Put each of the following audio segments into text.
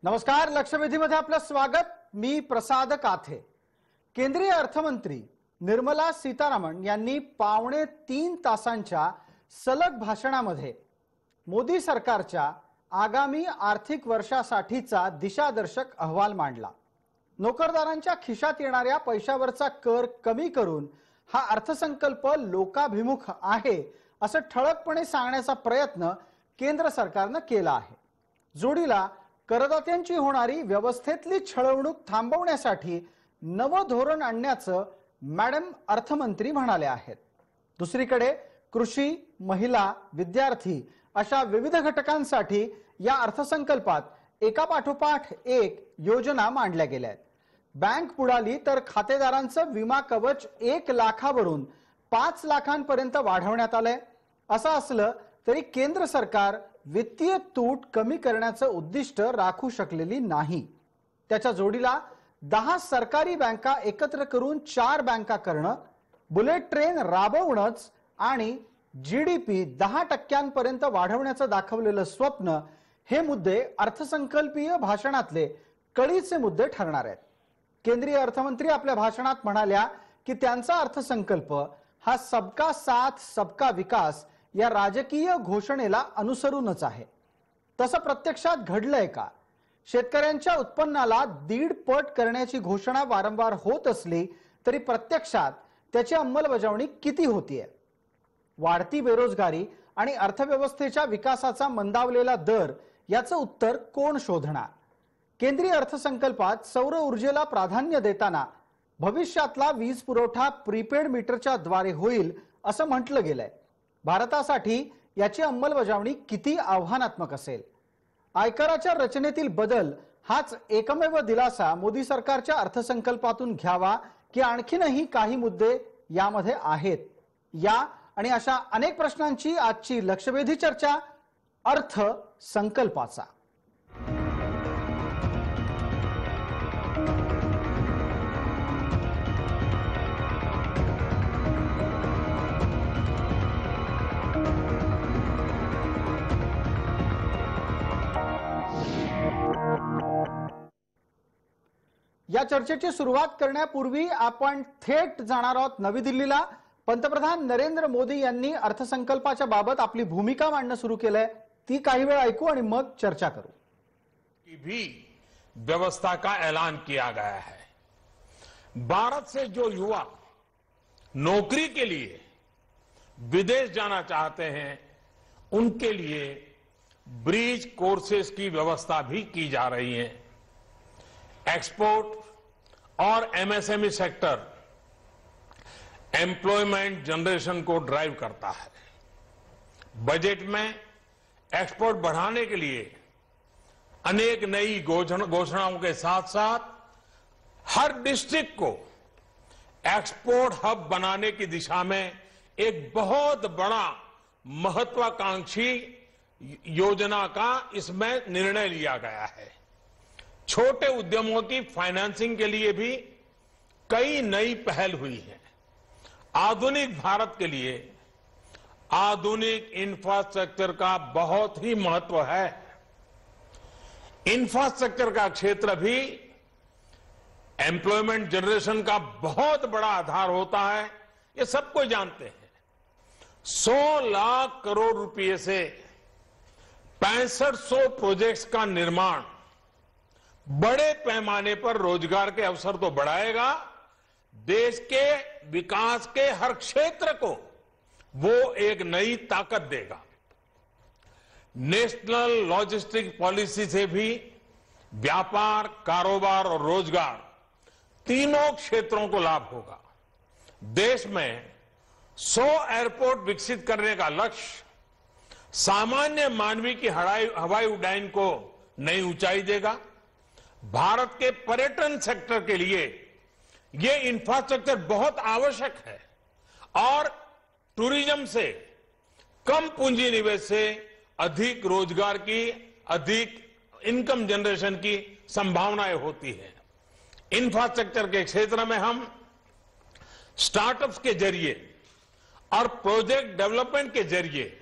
नमस्कार, लक्षवेधीमध्ये आपलं स्वागत। मी प्रसाद काथे। केंद्रीय अर्थमंत्री निर्मला सीतारामन यांनी 2.5 तासांच्या सलग भाषणामध्ये मोदी सरकारच्या आगामी आर्थिक वर्षासाठीचा दिशादर्शक अहवाल मांडला। नोकरदारांच्या खिशात येणाऱ्या पैशावरचा कर कमी करून हा अर्थसंकल्प लोकाभिमुख आहे असं ठळकपणे सांगण्याचा प्रयत्न केंद्र सरकारने केला आहे। जोडीला करदात्यांची होणारी व्यवस्थेतली छळवणूक थांबवण्यासाठी नवं धोरण आणण्याचं मॅडम अर्थमंत्री म्हणाले आहेत। दुसरीकडे कृषी, महिला, विद्यार्थी अशा विविध घटकांसाठी या अर्थसंकल्पात एकापाठोपाठ एक योजना मांडल्या गेल्या आहेत। बँक बुडाली तर खातेदारांचं विमा कवच 1 लाखावरून 5 लाखांपर्यंत वाढवण्यात आलंय। असं असलं तरी केंद्र सरकार वित्तीय तूट कमी करण्याचं उद्दिष्ट राखू शकलेली नाही। त्याच्या जोडीला 10 सरकारी बँका एकत्र करून 4 बँका करणं, बुलेट ट्रेन राबवणंच आणि जीडीपी 10% वाढवण्याचं दाखवलेलं स्वप्न हे मुद्दे अर्थसंकल्पीय भाषणातले कळीचे मुद्दे ठरणार आहेत। केंद्रीय अर्थमंत्री आपल्या भाषणात म्हणाल्या की त्यांचा अर्थसंकल्प हा सबका साथ सबका विकास या राजकीय घोषणेला अनुसरूनच आहे। तसं प्रत्यक्षात घडलंय का? शेतकऱ्यांच्या उत्पन्नाला 1.5 पट करण्याची घोषणा वारंवार होत असली तरी प्रत्यक्षात त्याची अंमलबजावणी किती होतीये? वाढती बेरोजगारी आणि अर्थव्यवस्थेच्या विकासाचा मंदावलेला दर याचं उत्तर कोण शोधणार? केंद्रीय अर्थसंकल्पात सौर ऊर्जेला प्राधान्य देताना भविष्यातला वीज पुरवठा प्रीपेड मीटरच्या द्वारे होईल असं म्हटलं गेलंय। भारतासाठी याची अंमलबजावणी किती आव्हानात्मक असेल? आयकराच्या रचनेतील बदल हाच एकमेव दिलासा मोदी सरकारच्या अर्थसंकल्पातून घ्यावा की आणखीनही काही मुद्दे यामध्ये आहेत? या आणि अशा अनेक प्रश्नांची आजची लक्षवेधी चर्चा अर्थसंकल्पाचा। या चर्चेची सुरुवात करण्यापूर्वी आपण थेट जाणार आहोत नवी दिल्लीला। पंतप्रधान नरेंद्र मोदी यांनी अर्थसंकल्पाच्या बाबत आपली भूमिका मांडणं सुरू केलंय। ती काही वेळ ऐकू आणि मग चर्चा करू। की भी व्यवस्था का ऐलान किया गया है। भारत से जो युवा नौकरी के लिए विदेश जाना चाहते हैं उनके लिए ब्रिज कोर्सेज की व्यवस्था भी की जा रही है। एक्सपोर्ट और एमएसएमई सेक्टर एम्प्लॉयमेंट जनरेशन को ड्राइव करता है। बजट में एक्सपोर्ट बढ़ाने के लिए अनेक नई घोषणाओं के साथ साथ हर डिस्ट्रिक्ट को एक्सपोर्ट हब बनाने की दिशा में एक बहुत बड़ा महत्वाकांक्षी योजना का इसमें निर्णय लिया गया है। छोटे उद्यमों की फाइनेंसिंग के लिए भी कई नई पहल हुई है। आधुनिक भारत के लिए आधुनिक इंफ्रास्ट्रक्चर का बहुत ही महत्व है। इंफ्रास्ट्रक्चर का क्षेत्र भी एम्प्लॉयमेंट जनरेशन का बहुत बड़ा आधार होता है, ये सबको जानते हैं। 100 लाख करोड़ रुपए से 6500 प्रोजेक्ट्स का निर्माण बड़े पैमाने पर रोजगार के अवसर तो बढ़ाएगा, देश के विकास के हर क्षेत्र को वो एक नई ताकत देगा। नेशनल लॉजिस्टिक पॉलिसी से भी व्यापार, कारोबार और रोजगार तीनों क्षेत्रों को लाभ होगा। देश में 100 एयरपोर्ट विकसित करने का लक्ष्य सामान्य मानवी की हवाई उड़ान को नई ऊंचाई देगा। भारत के पर्यटन सेक्टर के लिए ये इंफ्रास्ट्रक्चर बहुत आवश्यक है और टूरिज्म से कम पूंजी निवेश से अधिक रोजगार की, अधिक इनकम जनरेशन की संभावनाएं होती है। इंफ्रास्ट्रक्चर के क्षेत्र में हम स्टार्टअप्स के जरिए और प्रोजेक्ट डेवलपमेंट के जरिए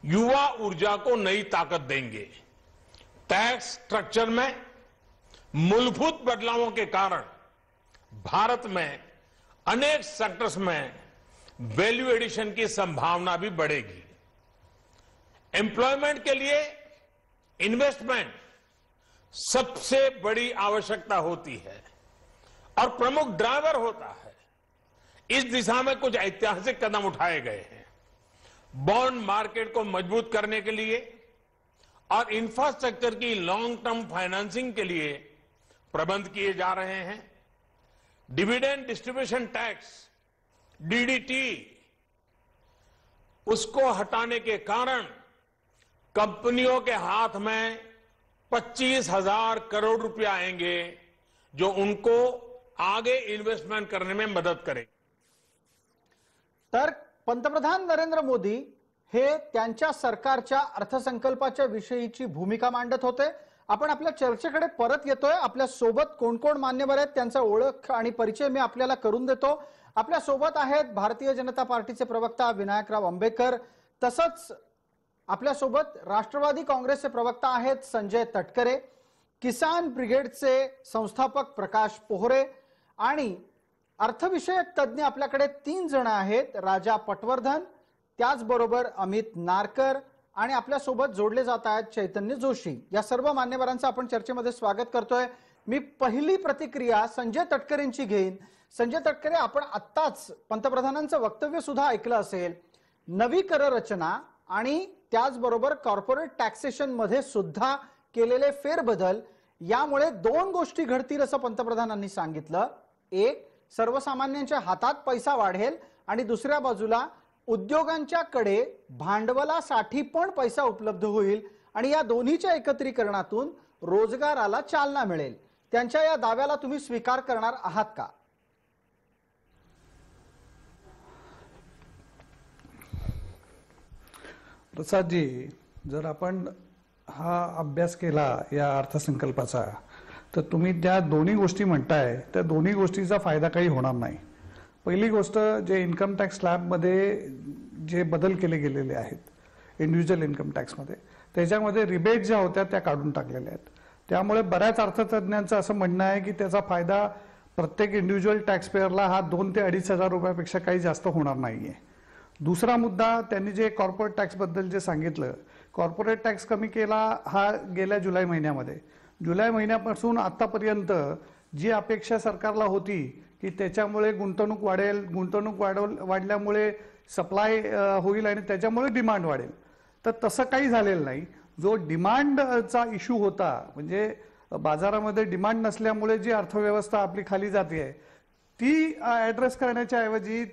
युवा ऊर्जा को नई ताकत देंगे। टैक्स स्ट्रक्चर में मूलभूत बदलावों के कारण भारत में अनेक सेक्टर्स में वैल्यू एडिशन की संभावना भी बढ़ेगी। एम्प्लॉयमेंट के लिए इन्वेस्टमेंट सबसे बड़ी आवश्यकता होती है और प्रमुख ड्राइवर होता है। इस दिशा में कुछ ऐतिहासिक कदम उठाए गए हैं। बॉन्ड मार्केट को मजबूत करने के लिए और इंफ्रास्ट्रक्चर की लॉन्ग टर्म फाइनेंसिंग के लिए प्रबंध किए जा रहे हैं। डिविडेंड डिस्ट्रीब्यूशन टैक्स डीडीटी उसको हटाने के कारण कंपनियों के हाथ में 25,000 करोड़ रुपया आएंगे, जो उनको आगे इन्वेस्टमेंट करने में मदद करेंगे। तर पंतप्रधान नरेंद्र मोदी हे त्यांच्या सरकारच्या अर्थसंकल्पाच्या विषयीची भूमिका मांडत होते। आपण आपल्या चर्चेकडे परत येतोय। आपल्या सोबत कोण कोण मान्यवर आहेत त्यांचा ओळख आणि परिचय मी आपल्याला करून देतो। आपल्या सोबत आहेत भारतीय जनता पार्टीचे प्रवक्ता विनायकराव आंबेकर, तसंच आपल्या सोबत राष्ट्रवादी काँग्रेसचे प्रवक्ता आहेत संजय तटकरे, किसान ब्रिगेडचे संस्थापक प्रकाश पोहरे आणि अर्थविषयक तज्ञ आपल्याकडे 3 जण आहेत, राजा पटवर्धन, त्याचबरोबर अमित नारकर आणि आपल्या सोबत जोडले जात आहेत चैतन्य जोशी। या सर्व मान्यवरांचं आपण चर्चेमध्ये स्वागत करतोय। मी पहिली प्रतिक्रिया संजय तटकरेंची घेईन। संजय तटकरे, आपण आत्ताच पंतप्रधानांचं वक्तव्य सुद्धा ऐकलं असेल। नवी कर रचना आणि त्याचबरोबर कॉर्पोरेट टॅक्सेशन मध्ये सुद्धा केलेले फेरबदल, यामुळे 2 गोष्टी घडतील असं पंतप्रधानांनी सांगितलं। एक, सर्वसामान्यांच्या हातात पैसा वाढेल आणि दुसऱ्या बाजूला उद्योगांच्याकडे भांडवलासाठी पण पैसा उपलब्ध होईल आणि या दोन्हीच्या एकत्रीकरणातून रोजगाराला चालना मिळेल। त्यांच्या या दाव्याला तुम्ही स्वीकार करणार आहात का? प्रसादजी, जर आपण हा अभ्यास केला या अर्थसंकल्पाचा, तर तुम्ही त्या दोन्ही गोष्टी म्हणताय, त्या दोन्ही गोष्टीचा फायदा काही होणार नाही। पहिली गोष्ट, जे इन्कम टॅक्स स्लॅबमध्ये जे बदल केले गेलेले आहेत इंडिव्हिज्युअल इन्कम टॅक्समध्ये, त्याच्यामध्ये रिबेट ज्या होत्या त्या काढून टाकलेल्या आहेत। त्यामुळे बऱ्याच अर्थतज्ञांचं असं म्हणणं आहे की त्याचा फायदा प्रत्येक इंडिव्हिज्युअल टॅक्स पेअरला हा 2 ते 2,500 रुपयापेक्षा काही जास्त होणार नाहीये। दुसरा मुद्दा, त्यांनी जे कॉर्पोरेट टॅक्स बद्दल जे सांगितलं, कॉर्पोरेट टॅक्स कमी केला हा गेल्या जुलै महिन्यामध्ये। जुलै महिन्यापासून आतापर्यंत जी अपेक्षा सरकारला होती की त्याच्यामुळे गुंतवणूक वाढेल, गुंतवणूक वाढल्यामुळे सप्लाय होईल आणि त्याच्यामुळे डिमांड वाढेल, तर तसं काही झालेलं नाही। जो डिमांडचा इश्यू होता, म्हणजे बाजारामध्ये डिमांड नसल्यामुळे जी अर्थव्यवस्था आपली खाली जाते, ती ॲड्रेस करण्याच्या ऐवजी,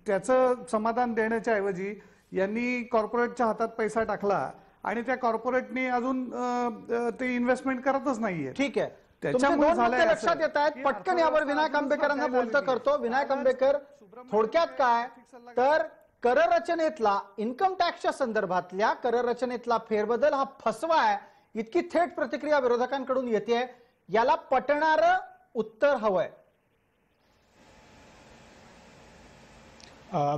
त्याचं समाधान देण्याच्या ऐवजी यांनी कॉर्पोरेटच्या हातात पैसा टाकला आणि त्या कॉर्पोरेटनी अजून ते इन्व्हेस्टमेंट करतच नाहीये। ठीक आहे, त्याच्यामुळे लक्षात येत आहेत। पटकन यावर विनायक आंबेकरांना बोलतं करतो। विनायक आंबेकर, थोडक्यात काय तर कर रचनेतला, इन्कम टॅक्सच्या संदर्भातल्या कर रचनेतला फेरबदल हा फसवा आहे, इतकी थेट प्रतिक्रिया विरोधकांकडून येते। याला पटणारं उत्तर हवंय।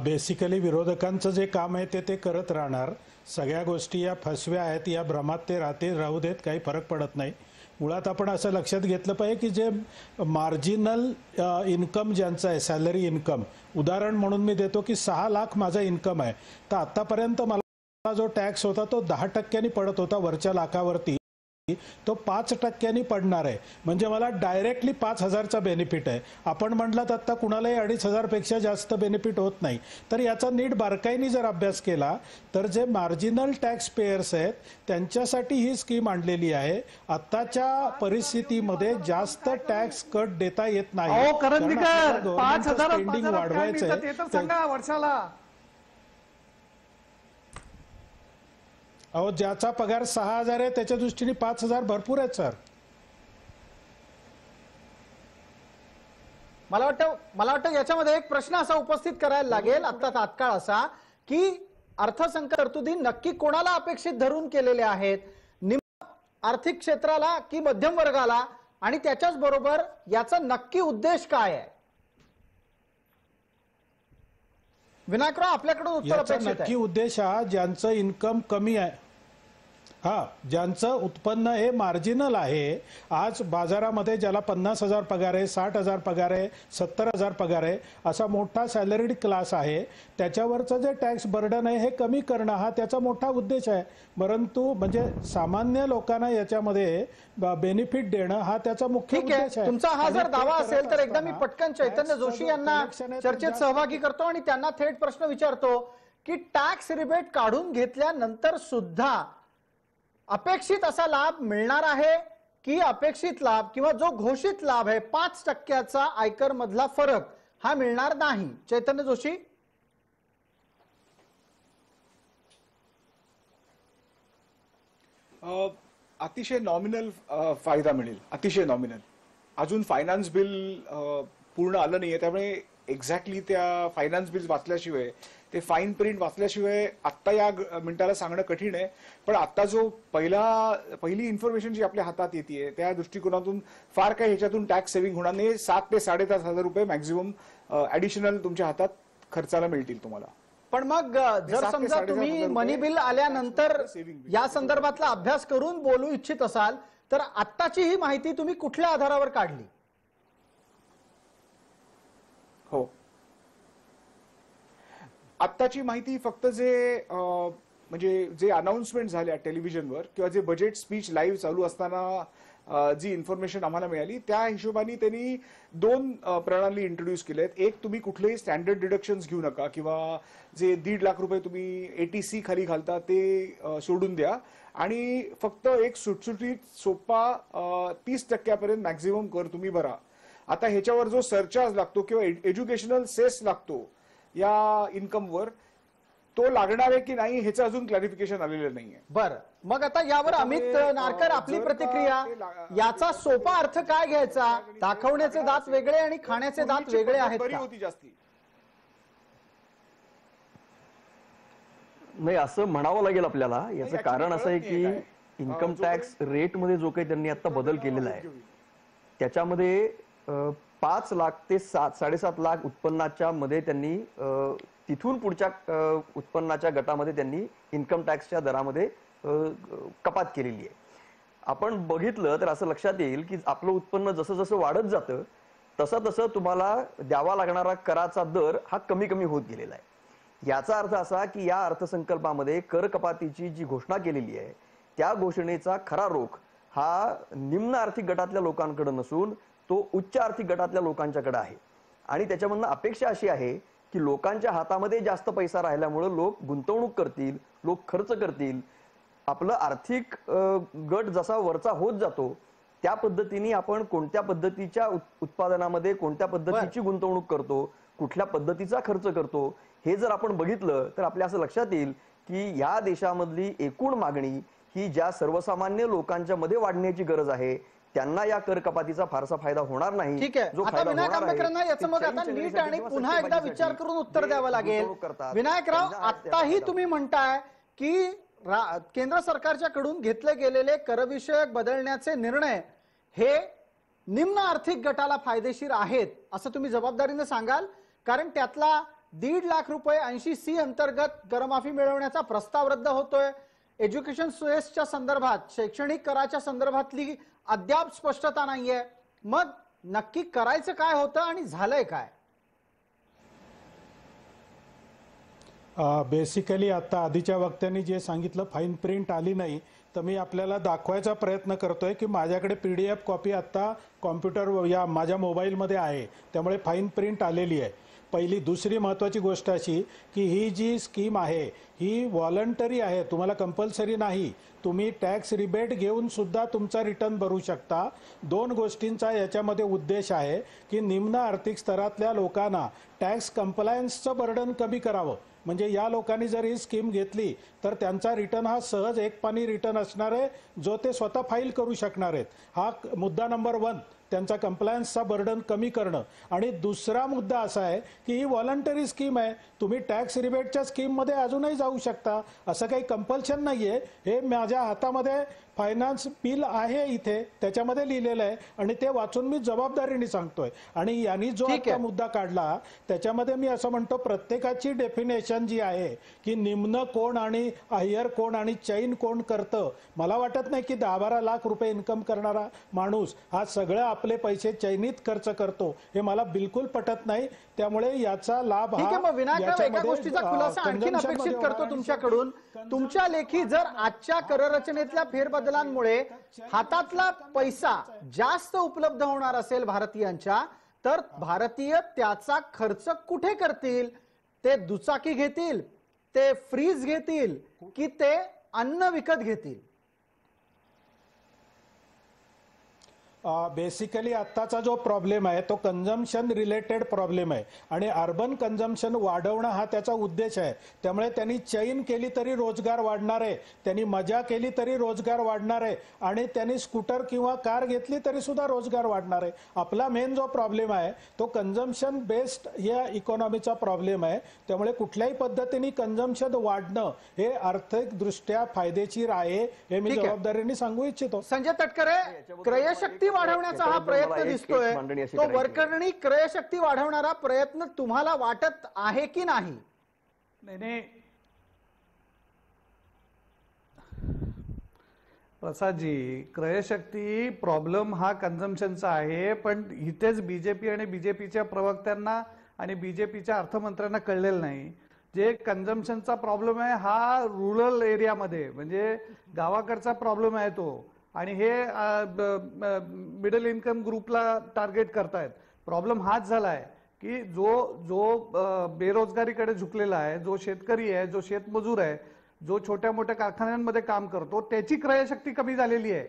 बेसिकली विरोधकांचं जे काम आहे ते करत राहणार। सगळ्या गोष्टी या फसव्या आहेत, या भ्रमात ते राहू देत, काही फरक पडत नाही। मुळात आपण असं लक्षात घेतलं पाहिजे की जे मार्जिनल इन्कम ज्यांचं आहे, सॅलरी इन्कम, उदाहरण म्हणून मी देतो की 6 लाख माझा इन्कम आहे, तर आतापर्यंत मला जो टॅक्स होता तो 10% पडत होता वरच्या लाखावरती, तो 5% पडणार आहे। म्हणजे मला डायरेक्टली 5,000चा बेनिफिट आहे। आपण म्हटलं आता कुणालाही 2,500 पेक्षा जास्त बेनिफिट होत नाही। तर याचा नीट बारकाईने जर अभ्यास केला तर जे मार्जिनल टॅक्स पेयर्स आहेत त्यांच्यासाठी ही स्कीम आणलेली आहे। आताच्या परिस्थितीमध्ये जास्त टॅक्स कट देता येत नाही। 5,000 स्पेंडिंग वाढवायचं ते तर सांगा वर्षाला। अहो, ज्याचा पगार 6,000 आहे त्याच्या दृष्टीने 5,000 भरपूर आहेत सर। मला वाटतं याच्यामध्ये एक प्रश्न असा उपस्थित करायला लागेल आता तात्काळ असा की अर्थसंकल्प तरतुदी नक्की कोणाला अपेक्षित धरून केलेले आहेत, निम्न आर्थिक क्षेत्राला की मध्यम वर्गाला, आणि त्याच्याच बरोबर याचा नक्की उद्देश काय आहे? विनायकराव, आपल्याकडून उत्तर अपेक्षित आहे। नक्की उद्देश हा ज्यांचं इन्कम कमी आहे, ज्यांचं उत्पन्न हे मार्जिनल आहे, आज बाजारामध्ये ज्याला 50,000 पगार आहे, 60,000 पगार आहे, 70,000 पगार आहे, असा मोठा सॅलरीड क्लास आहे, त्याच्यावरचं जे टॅक्स बर्डन आहे हे कमी करणं हा त्याचा मोठा उद्देश आहे. परंतु म्हणजे सामान्य लोकांना याच्यामध्ये बेनिफिट देणं हा त्याचा मुख्य ठीक उद्देश आहे. आहे. तुमचा हा आणि जर ते दावा करत असेल तर एकदा मी असताना पटकन चैतन्य टॅक्सचा जोशी जो यांना collection आहे तो चर्चेत जास्त सहभागी करतो आणि त्यांना थेट प्रश्न विचारतो की टॅक्स रिबेट काढून घेतल्यानंतर सुद्धा अपेक्षित असा लाभ मिळणार आहे की अपेक्षित लाभ किंवा जो घोषित लाभ आहे 5% आयकर मधला फरक हा मिळणार नाही? चैतन्य जोशी. अतिशय नॉमिनल फायदा मिळेल, अतिशय नॉमिनल. अजून फायनान्स बिल पूर्ण आलं नाहीये, त्यामुळे एक्झॅक्टली त्या फायनान्स बिल वाचल्याशिवाय, ते फाईन प्रिंट वाचल्याशिवाय आत्ता या मिनिटाला सांगणं कठीण आहे. पण आता जो पहिली इन्फॉर्मेशन जी आपल्या हातात येते त्या दृष्टिकोनातून फार काही ह्याच्यातून टॅक्स सेव्हिंग होणार नाही. 7,000 ते 3,500 रुपये मॅक्झिमम ऍडिशनल तुमच्या हातात खर्चाला मिळतील तुम्हाला. पण मग जर समजा तुम्ही मनी बिल आल्यानंतर या संदर्भातला अभ्यास करून बोलू इच्छित असाल तर आत्ताची ही माहिती तुम्ही कुठल्या आधारावर काढली? हो, आत्ताची माहिती फक्त म्हणजे जे अनाउन्समेंट झाल्या टेलिव्हिजनवर किंवा जे बजेट स्पीच लाईव्ह चालू असताना जी इन्फॉर्मेशन आम्हाला मिळाली त्या हिशोबाने त्यांनी 2 प्रणाली इंट्रोड्यूस केल्या आहेत. एक, तुम्ही कुठलेही स्टँडर्ड डिडक्शन्स घेऊ नका किंवा जे 1.5 लाख रुपये तुम्ही ATC खाली घालता ते सोडून द्या आणि फक्त एक सुटसुटीत सोपा 30% मॅक्झिमम कर तुम्ही भरा. आता ह्याच्यावर जो सरचार्ज लागतो किंवा एज्युकेशनल सेस लागतो या इन्कमवर, तो लागणार आहे की नाही ह्याचं अजून क्लॅरिफिकेशन आलेलं नाहीये. बरं, मग आता यावर अमित नारकर आपली प्रतिक्रिया. याचा सोपा अर्थ काय घ्यायचा? दाखवण्याचे दात वेगळे आणि खाण्याचे दात वेगळे आहेत बरी का? होती जास्ती. नाही, असं म्हणावं लागेल आपल्याला. याचं कारण असं आहे की इन्कम टॅक्स रेट मध्ये जो काही त्यांनी आता बदल केलेला आहे त्याच्यामध्ये 5 लाख ते 7.5 लाख उत्पन्नाच्या मध्ये त्यांनी तिथून पुढच्या उत्पन्नाच्या गटामध्ये त्यांनी इन्कम टॅक्सच्या दरामध्ये कपात केलेली आहे. आपण बघितलं तर असं लक्षात येईल की आपलं उत्पन्न जसं जसं वाढत जातं तसं तसं तुम्हाला द्यावा लागणारा कराचा दर हा कमी कमी होत गेलेला आहे. याचा अर्थ असा की या अर्थसंकल्पामध्ये कर कपातीची जी घोषणा केलेली आहे त्या घोषणेचा खरा रोख हा निम्न आर्थिक गटातल्या लोकांकडे नसून तो उच्च आर्थिक गटातल्या लोकांच्याकडे आहे. आणि त्याच्यामधनं अपेक्षा अशी आहे की लोकांच्या हातामध्ये जास्त पैसा राहिल्यामुळे लोक गुंतवणूक करतील, लोक खर्च करतील. आपलं आर्थिक गट जसा वरचा होत जातो त्या पद्धतीने आपण कोणत्या पद्धतीच्या उत्पादनामध्ये कोणत्या पद्धतीची गुंतवणूक करतो, कुठल्या पद्धतीचा खर्च करतो हे जर आपण बघितलं तर आपल्या असं लक्षात येईल की या देशामधली एकूण मागणी ही ज्या सर्वसामान्य लोकांच्या मध्ये वाढण्याची गरज आहे त्यांना या कर कपातीचा फारसा फायदा होणार नाही. ठीक आहे, आता विनायक आंबेकरांना याचं मग आता नीट आणि पुन्हा एकदा विचार करून उत्तर द्यावं लागेल. विनायकराव, आताही तुम्ही म्हणताय की केंद्र सरकारच्या कडून घेतले गेलेले करविषयक बदलण्याचे निर्णय हे निम्न आर्थिक गटाला फायदेशीर आहेत असं तुम्ही जबाबदारीने सांगाल? कारण त्यातला 1.5 लाख रुपये 80C अंतर्गत करमाफी मिळवण्याचा प्रस्ताव रद्द होतोय. एज्युकेशन सेसच्या संदर्भात, शैक्षणिक कराच्या संदर्भातली अद्याप स्पष्टता नाहीये. मग नक्की करायचं काय होतं आणि झालंय काय? बेसिकली आता आधीच्या वक्त्यांनी जे सांगितलं फाईन प्रिंट आली नाही, तर मी आपल्याला दाखवायचा प्रयत्न करतोय की माझ्याकडे PDF कॉपी आता कॉम्प्युटर या माझ्या मोबाईलमध्ये आहे, त्यामुळे फाईन प्रिंट आलेली आहे. पहिली. दुसरी महत्त्वाची गोष्ट अशी की ही जी स्कीम आहे ही व्हॉलंटरी आहे, तुम्हाला कंपल्सरी नाही. तुम्ही टॅक्स रिबेट घेऊन सुद्धा तुमचा रिटर्न भरू शकता. 2 गोष्टींचा याच्यामध्ये उद्देश आहे की निम्न आर्थिक स्तरातल्या लोकांना टॅक्स कंप्लायन्सचं बर्डन कमी करावं. म्हणजे या लोकांनी जर ही स्कीम घेतली तर त्यांचा रिटर्न हा सहज एकपानी रिटर्न असणार आहे जो ते स्वतः फाईल करू शकणार आहेत. हा मुद्दा नंबर 1, त्यांचा कंप्लायन्सचा बर्डन कमी करणं. आणि दुसरा मुद्दा असा आहे की ही व्हॉलंटरी स्कीम आहे, तुम्ही टॅक्स रिबेटच्या स्कीममध्ये अजूनही जाऊ शकता, असं काही कंपल्शन नाहीये. हे माझ्या हातामध्ये फायनान्स बिल आहे इथे, त्याच्यामध्ये लिहिलेलं आहे आणि ते वाचून मी जबाबदारीने सांगतोय. आणि यांनी जो ठीक आहे. आता मुद्दा काढला त्याच्यामध्ये मी असं म्हणतो, प्रत्येकाची डेफिनेशन जी आहे की निम्न कोण आणि हायर कोण आणि चैन कोण करतं, मला वाटत नाही की 10-12 लाख रुपये इन्कम करणारा माणूस हा सगळं आपले पैसे चैनीत खर्च करतो, हे मला बिलकुल पटत नाही. त्यामुळे याचा लाभ ठीक आहे. मग विनायकराव, एका याच्यामध्ये, गोष्टीचा खुलासा आणखीन consumption अपेक्षित मध्ये करतो होणार. तुमच्याकडून. तुमच्या लेखी जर आजच्या कररचनेतल्या फेरबदलांमुळे हातातला पैसा जास्त उपलब्ध होणार असेल भारतीयांच्या, तर भारतीय त्याचा खर्च कुठे करतील? ते दुचाकी घेतील, ते फ्रीज घेतील, की ते अन्न विकत घेतील? बेसिकली आत्ताचा जो प्रॉब्लेम आहे तो कन्झम्पशन रिलेटेड प्रॉब्लेम आहे आणि अर्बन कन्झम्पशन वाढवणं हा त्याचा उद्देश आहे. त्यामुळे त्यांनी चैन केली तरी रोजगार वाढणार आहे, त्यांनी मजा केली तरी रोजगार वाढणार आहे आणि त्यांनी स्कूटर किंवा कार घेतली तरी सुद्धा रोजगार वाढणार आहे. आपला मेन जो प्रॉब्लेम आहे तो कन्झम्पशन बेस्ड या इकॉनॉमीचा प्रॉब्लेम आहे. त्यामुळे कुठल्याही पद्धतीने कन्झम्पशन वाढणं हे आर्थिकदृष्ट्या फायदेशीर आहे, हे मी ठीक आहे. जबाबदारीने सांगू इच्छितो. संजय तटकरे, क्रयशक्ती वाढवण्याचा हा प्रयत्न दिसतोय, तो वरकरणी क्रयशक्ती वाढवणारा प्रयत्न तुम्हाला वाटत आहे की नाही? नाही, प्रसादजी, क्रयशक्ती प्रॉब्लेम हा कन्झम्पशनचा आहे, पण इथेच बीजेपी आणि बीजेपीच्या प्रवक्त्यांना आणि बीजेपीच्या अर्थमंत्र्यांना कळलेलं नाही. जे कन्झम्पशनचा प्रॉब्लेम आहे हा रुरल एरियामध्ये, म्हणजे गावाकडचा प्रॉब्लेम आहे तो, आणि हे मिडल इन्कम ग्रुपला टार्गेट करतायत. प्रॉब्लेम हाच झालाय की जो बेरोजगारीकडे झुकलेला आहे, जो शेतकरी आहे, जो शेतमजूर आहे, जो छोट्या मोठ्या कारखान्यांमध्ये काम करतो, त्याची क्रयशक्ती कमी झालेली आहे.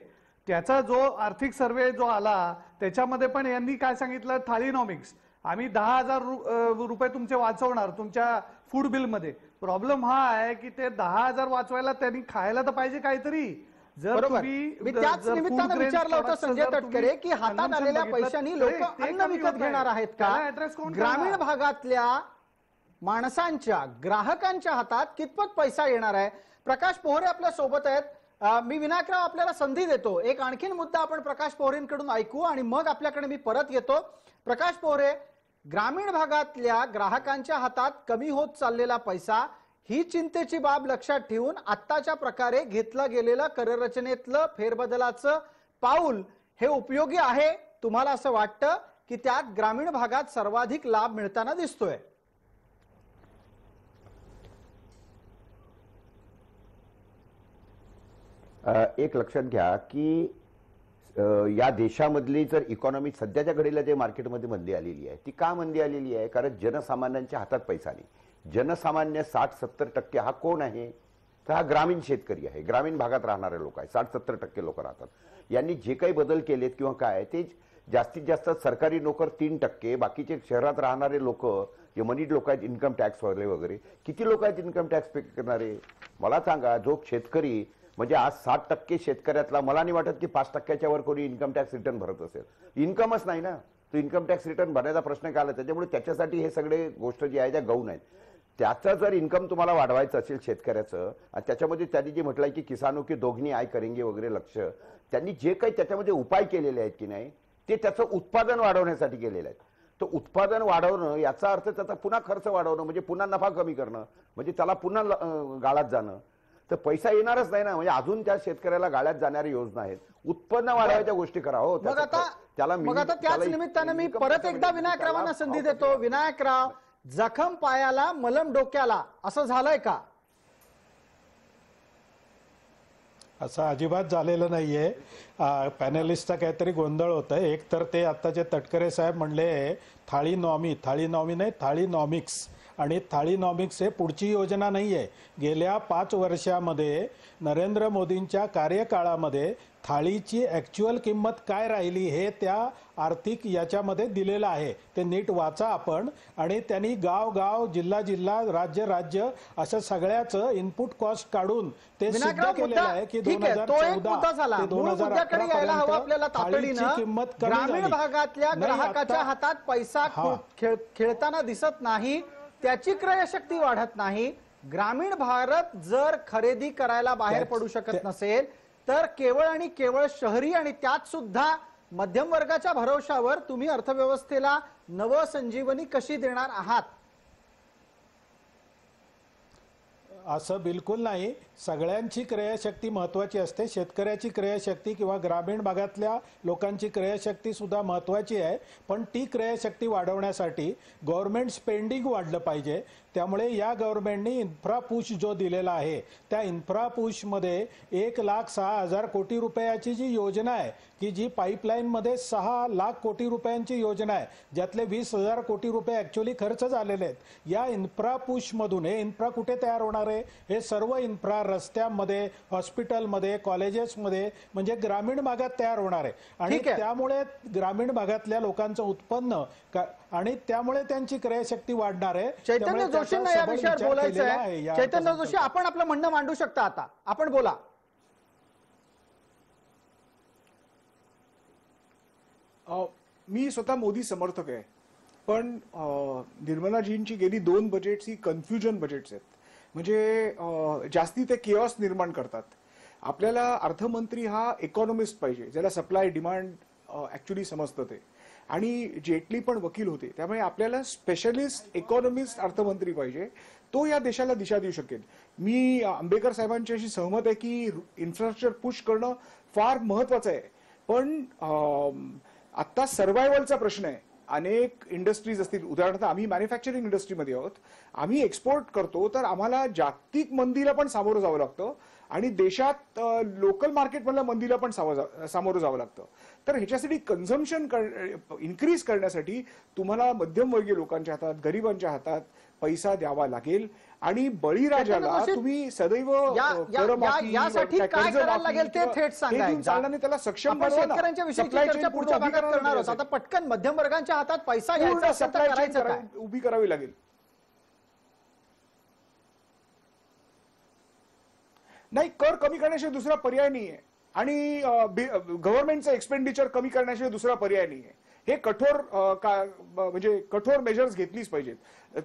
त्याचा जो आर्थिक सर्वे जो आला त्याच्यामध्ये पण यांनी काय सांगितलं, थाळीनॉमिक्स, आम्ही 10,000 रुपये तुमचे वाचवणार तुमच्या फूड बिलमध्ये. प्रॉब्लेम हा आहे की ते 10,000 वाचवायला त्यांनी खायला तर पाहिजे काहीतरी. बरोबर. मी त्याच निमित्तानं विचारलं होतं संजय तटकरे की हातात आलेल्या पैशांनी लोक अन्न विकत घेणार आहेत का? ग्रामीण भागातल्या माणसांच्या, ग्राहकांच्या हातात कितपत पैसा येणार आहे? प्रकाश पोहरे आपल्या सोबत आहेत. मी विनायकराव आपल्याला संधी देतो, एक आणखीन मुद्दा आपण प्रकाश पोहरेंकडून ऐकू आणि मग आपल्याकडे मी परत येतो. प्रकाश पोहरे, ग्रामीण भागातल्या ग्राहकांच्या हातात कमी होत चाललेला पैसा, ही चिंतेची बाब लक्षात ठेवून आत्ताच्या प्रकारे घेतलं गेलेलं कररचनेतलं फेरबदलाचं पाऊल हे उपयोगी आहे? तुम्हाला असं वाटतं की त्यात ग्रामीण भागात सर्वाधिक लाभ मिळताना दिसतोय? एक लक्षात घ्या की या देशामधली जर इकॉनॉमी सध्याच्या घडीला जे मार्केटमध्ये मंदी आलेली आहे, ती का मंदी आलेली आहे? कारण जनसामान्यांच्या हातात पैसा नाही. जनसामान्य 60-70% हा कोण आहे? तर हा ग्रामीण शेतकरी आहे, ग्रामीण भागात राहणारे लोक आहे. 60-70% लोक राहतात. यांनी जे काही बदल केलेत किंवा काय, ते जास्तीत जास्त सरकारी नोकर 3%, बाकीचे शहरात राहणारे लोक, जे मनीड लोक आहेत, इन्कम टॅक्स वगैरे, किती लोक आहेत इन्कम टॅक्स पे करणारे? मला सांगा. जो शेतकरी, म्हणजे आज 60% शेतकऱ्यातला मला नाही वाटत की 5%च्या वर कोणी इन्कम टॅक्स रिटर्न भरत असेल. इन्कमच नाही ना, तो इन्कम टॅक्स रिटर्न भरण्याचा प्रश्न काय आला? त्याच्यामुळे त्याच्यासाठी हे सगळे गोष्ट जी आहे त्या गौण आहेत. त्याचं जर इन्कम तुम्हाला वाढवायचं असेल शेतकऱ्याचं, आणि त्याच्यामध्ये त्यांनी जे म्हटलंय की किसानो की दोघनी आय करेंगे वगैरे, लक्ष त्यांनी जे काही त्याच्यामध्ये उपाय केलेले आहेत की नाही, ते त्याचं उत्पादन वाढवण्यासाठी केलेलं आहे. तर उत्पादन वाढवणं याचा अर्थ त्याचा पुन्हा खर्च वाढवणं, म्हणजे पुन्हा नफा कमी करणं, म्हणजे त्याला पुन्हा गाळात जाणं. तर पैसा येणारच नाही ना. म्हणजे अजून त्या शेतकऱ्याला गाळ्यात जाणाऱ्या योजना आहेत, उत्पन्न वाढवायच्या गोष्टी करा. हो, मग आता त्याच निमित्तानं मी परत एकदा विनायकरावांना संधी देतो. विनायकराव, जखम पायाला मलम डोक्याला, असं झालंय का? असं अजिबात झालेलं नाहीये. पॅनलिस्टचा काहीतरी गोंधळ होत आहे. एक तर ते आत्ताचे तटकरे साहेब म्हणले थाळीनॉमी नाही, थाळीनॉमिक्स. आणि थाळीनॉमिक्स हे पुढची योजना नाहीये. गेल्या 5 वर्षामध्ये नरेंद्र मोदींच्या कार्यकाळामध्ये थाळीची ऍक्च्युअल किंमत काय राहिली हे त्या आर्थिक याच्यामध्ये दिलेलं आहे. ते नीट वाचा आपण. आणि त्यांनी गाव, जिल्हा, राज्य असं सगळ्याचं इनपुट कॉस्ट काढून ते सिद्ध केलेलं आहे की 2014 ते 2018 थाळीची किंमत कमी झाली. ग्रामीण भागातल्या ग्राहकाच्या हातात पैसा खेळताना दिसत नाही. त्याची क्रयशक्ती वाढत नाही, ग्रामीण भारत जर खरेदी करायला बाहेर पडू शकत नसेल तर केवळ आणि केवळ शहरी आणि त्यात सुद्धा मध्यम वर्गाच्या भरोशावर तुम्ही अर्थव्यवस्थेला नवसंजीवनी कशी देणार आहात? असं बिलकुल नाही. सगळ्यांची क्रयशक्ती महत्वाची असते. शेतकऱ्याची क्रयशक्ती किंवा ग्रामीण भागातल्या लोकांची क्रयशक्ती सुद्धा महत्वाची आहे. पण ती क्रयशक्ती वाढवण्यासाठी गव्हर्नमेंट स्पेंडिंग वाढलं पाहिजे. त्यामुळे या गव्हर्नमेंटने इन्फ्रा पुश जो दिलेला आहे त्या इन्फ्रा पुशमध्ये 1,06,000 कोटी रुपयाची जी योजना आहे की जी पाईपलाईनमध्ये 6 लाख कोटी रुपयांची योजना आहे, ज्यातले 20,000 कोटी रुपये ऍक्च्युअली खर्च झालेले आहेत. या इन्फ्रा पुशमधून हे इन्फ्रा कुठे तयार होणार आहे? हे सर्व इन्फ्रा रस्त्यांमध्ये, हॉस्पिटलमध्ये, कॉलेजेसमध्ये म्हणजे ग्रामीण भागात तयार होणार आहे. आणि त्यामुळे ग्रामीण भागातल्या लोकांचं उत्पन्न आणि त्यामुळे त्यांची क्रयशक्ती वाढणार आहे. चैतन्य जोशींना या विषयावर बोलायचं आहे. चैतन्य जोशी, आपण आपलं म्हणणं मांडू शकता. आता आपण बोला. मी स्वतः मोदी समर्थक आहे, पण निर्मलाजींची गेली 2 बजेट्स ही कन्फ्युजन बजेट्स आहेत. म्हणजे जास्ती ते केऑस निर्माण करतात. आपल्याला अर्थमंत्री हा इकॉनॉमिस्ट पाहिजे, ज्याला सप्लाय डिमांड ऍक्च्युली समजतं ते. आणि जेटली पण वकील होते, त्यामुळे आपल्याला स्पेशलिस्ट इकॉनॉमिस्ट अर्थमंत्री पाहिजे, तो या देशाला दिशा देऊ शकेल. मी आंबेडकर साहेबांच्याशी सहमत आहे की इन्फ्रास्ट्रक्चर पुश करणं फार महत्वाचं आहे. पण आता सर्व्हायव्हलचा प्रश्न आहे. अनेक इंडस्ट्रीज असतील, उदाहरणार्थ आम्ही मॅन्युफॅक्चरिंग इंडस्ट्रीमध्ये आहोत, आम्ही एक्सपोर्ट करतो, तर आम्हाला जागतिक मंदीला पण सामोरं जावं लागतं आणि देशात लोकल मार्केटमधल्या मंदीला पण सामोरं जावं लागतं. तर ह्याच्यासाठी कन्झम्पशन इन्क्रीज करण्यासाठी तुम्हाला मध्यमवर्गीय लोकांच्या हातात, गरिबांच्या हातात पैसा द्यावा लागेल. आणि बळीराजाला तुम्ही सदैव यासाठी काय करायला लागेल ते थेट सांगा. त्याला सक्षम शेतकऱ्यांच्या विषयीची चर्चा पुढच्या भागात करणार आहोत. आता पटकन मध्यम वर्गांच्या हातात पैसा घ्यायचा असेल तर करायचं काय? उभी करावी लागेल. नाही, कर कमी करण्याशिवाय दुसरा पर्याय नाहीये. आणि गव्हर्नमेंटचं एक्सपेंडिचर कमी करण्याशिवाय दुसरा पर्याय नाहीये. हे म्हणजे कठोर मेजर्स घेतलीच पाहिजेत.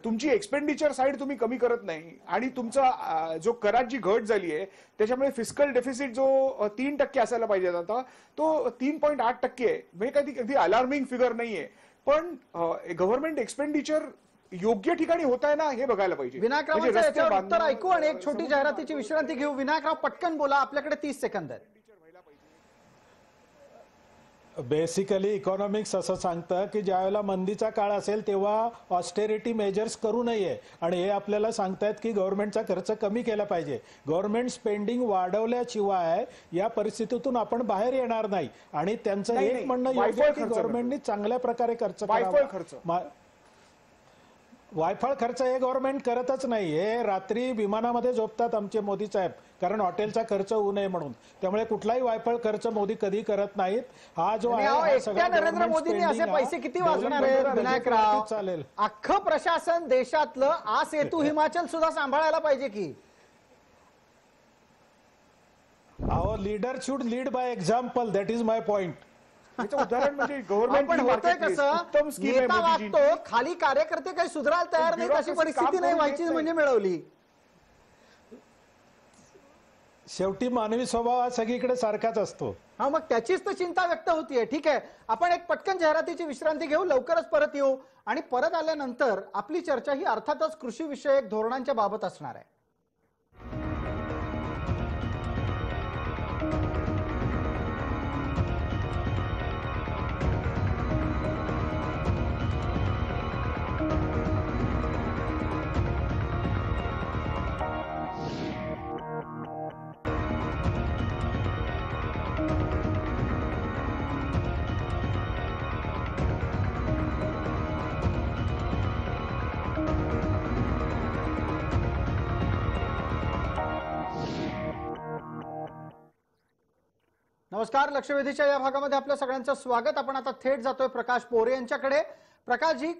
तुमची एक्सपेंडिचर साईड तुम्ही कमी करत नाही आणि तुमचा जो करात जी घट झाली आहे त्याच्यामुळे फिस्कल डेफिसिट जो 3% असायला पाहिजे आता तो 3.8% आहे. म्हणजे कधी अलार्मिंग फिगर नाहीये. पण गव्हर्नमेंट एक्सपेंडिचर योग्य ठिकाणी होत आहे ना हे बघायला पाहिजे. विनायकरावांचं याच्यावर उत्तर ऐकू आणि एक छोटी जाहिरातीची विश्रांती घेऊ. विनायकराव पटकन बोला, आपल्याकडे 30 सेकंद आहेत. बेसिकली इकॉनॉमिक्स असं सांगतं की ज्यावेळेला मंदीचा काळ असेल तेव्हा ऑस्टेरिटी मेजर्स करू नये. आणि हे आपल्याला सांगतायत की गव्हर्नमेंटचा खर्च कमी केला पाहिजे. गव्हर्नमेंट स्पेंडिंग वाढवल्याशिवाय या परिस्थितीतून आपण बाहेर येणार नाही. आणि त्यांचं एक म्हणणं योग्य की गव्हर्नमेंटनी चांगल्या प्रकारे खर्च करावा. वायफळ खर्च हे गव्हर्नमेंट करतच नाही. हे रात्री विमानामध्ये झोपतात आमचे मोदी साहेब, कारण हॉटेलचा खर्च होऊ नये म्हणून. त्यामुळे कुठलाही वायफळ खर्च मोदी कधी करत नाहीत. हा जो आहे नरेंद्र मोदींनी असे पैसे किती वाचवणार आहेत विनायकराव? चालेल, अख्खं प्रशासन देशातलं आ सेतू हिमाचल सुद्धा सांभाळायला पाहिजे की. Our leader should lead by example. That is my point. उदाहरण म्हणजे गव्हर्नमेंट होतंय कसं, नेता वागतो, खाली कार्यकर्ते काही सुधारायला तयार नाही, अशी परिस्थिती नाही व्हायची म्हणजे मिळवली. शेवटी मानवी स्वभाव हा सगळीकडे सारखाच असतो. हा, मग त्याचीच तर चिंता व्यक्त होतीये. ठीक आहे, आपण एक पटकन जाहिरातीची विश्रांती घेऊ, लवकरच परत येऊ. आणि परत आल्यानंतर आपली चर्चा ही अर्थातच कृषी विषयक धोरणांच्या बाबत असणार आहे. नमस्कार, लक्षवेधीच्या या भागामध्ये आपल्या सगळ्यांचं स्वागत. आपण आता थेट जातोय प्रकाश पोरे यांच्याकडे. प्रकाशजी,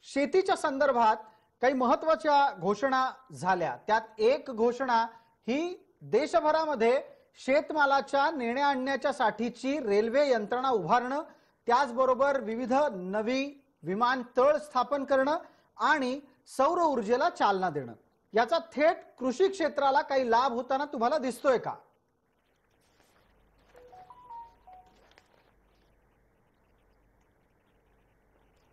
शेतीच्या संदर्भात काही महत्त्वाच्या घोषणा झाल्या. त्यात एक घोषणा ही देशभरामध्ये शेतमालाच्या नेण्या आणण्याच्या साठीची रेल्वे यंत्रणा उभारणं, त्याचबरोबर विविध नवी विमानतळ स्थापन करणं आणि सौर ऊर्जेला चालना देणं, याचा थेट कृषी क्षेत्राला काही लाभ होताना तुम्हाला दिसतोय का?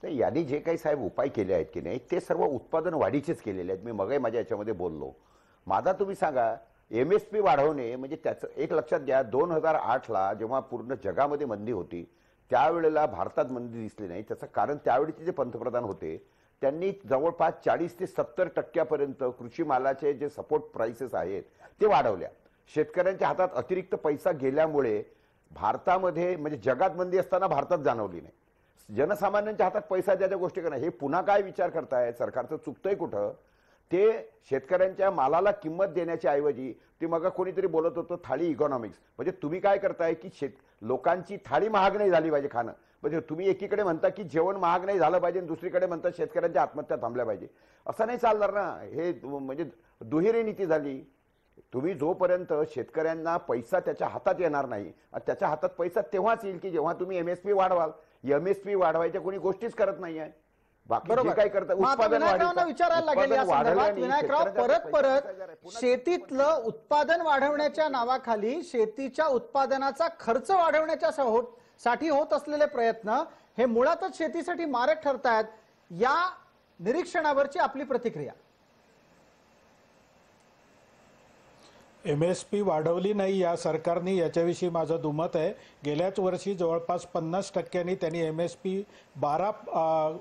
तर यांनी जे काही साहेब उपाय केले आहेत की नाही ते सर्व उत्पादन वाढीचेच केलेले आहेत. मी मगाही माझ्या याच्यामध्ये बोललो. माझा तुम्ही सांगा MSP वाढवणे म्हणजे त्याचं एक लक्षात घ्या, 2008ला जेव्हा पूर्ण जगामध्ये मंदी होती त्यावेळेला भारतात मंदी दिसली नाही. त्याचं कारण त्यावेळीचे जे पंतप्रधान होते त्यांनी जवळपास 40 ते 70% कृषी मालाचे जे सपोर्ट प्राइसेस आहेत ते वाढवल्या. शेतकऱ्यांच्या हातात अतिरिक्त पैसा गेल्यामुळे भारतामध्ये म्हणजे जगात मंदी असताना भारतात जाणवली नाही. जनसामान्यांच्या हातात पैसा द्यायच्या गोष्टी करणं हे पुन्हा काय विचार करताय? सरकारचं चुकतंय कुठं? ते शेतकऱ्यांच्या मालाला किंमत देण्याच्या ऐवजी ते मग कोणीतरी बोलत होतं थाळी इकॉनॉमिक्स. म्हणजे तुम्ही काय करताय की लोकांची थाळी महाग नाही झाली पाहिजे खाणं. म्हणजे तुम्ही एकीकडे म्हणता की जेवण महाग नाही झालं पाहिजे आणि दुसरीकडे म्हणता शेतकऱ्यांच्या आत्महत्या थांबल्या पाहिजे. असं नाही चालणार ना. हे म्हणजे दुहेरी नीती झाली. तुम्ही जोपर्यंत शेतकऱ्यांना पैसा त्याच्या हातात येणार नाही, त्याच्या हातात पैसा तेव्हाच येईल की जेव्हा तुम्ही MSP वाढवाल. MSP वाढवायच्या कोणी गोष्टीच करत नाही आहे. बाकी जे काय करतात उत्पादन विचारायला लागेल या संदर्भात. विनायकराव, परत शेतीतलं उत्पादन वाढवण्याच्या नावाखाली शेतीच्या उत्पादनाचा खर्च वाढवण्याच्या साठी होत असलेले प्रयत्न हे मुळातच शेतीसाठी मारक ठरतायत. या निरीक्षणावरची आपली प्रतिक्रिया? MSP वाढवली नाही या सरकारने याच्याविषयी माझं दुमत आहे. गेल्याच वर्षी जवळपास 50% त्यांनी MSP 12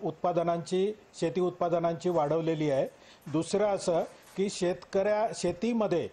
उत्पादनांची शेती उत्पादनांची वाढवलेली आहे. दुसरं असं की शेतीमध्ये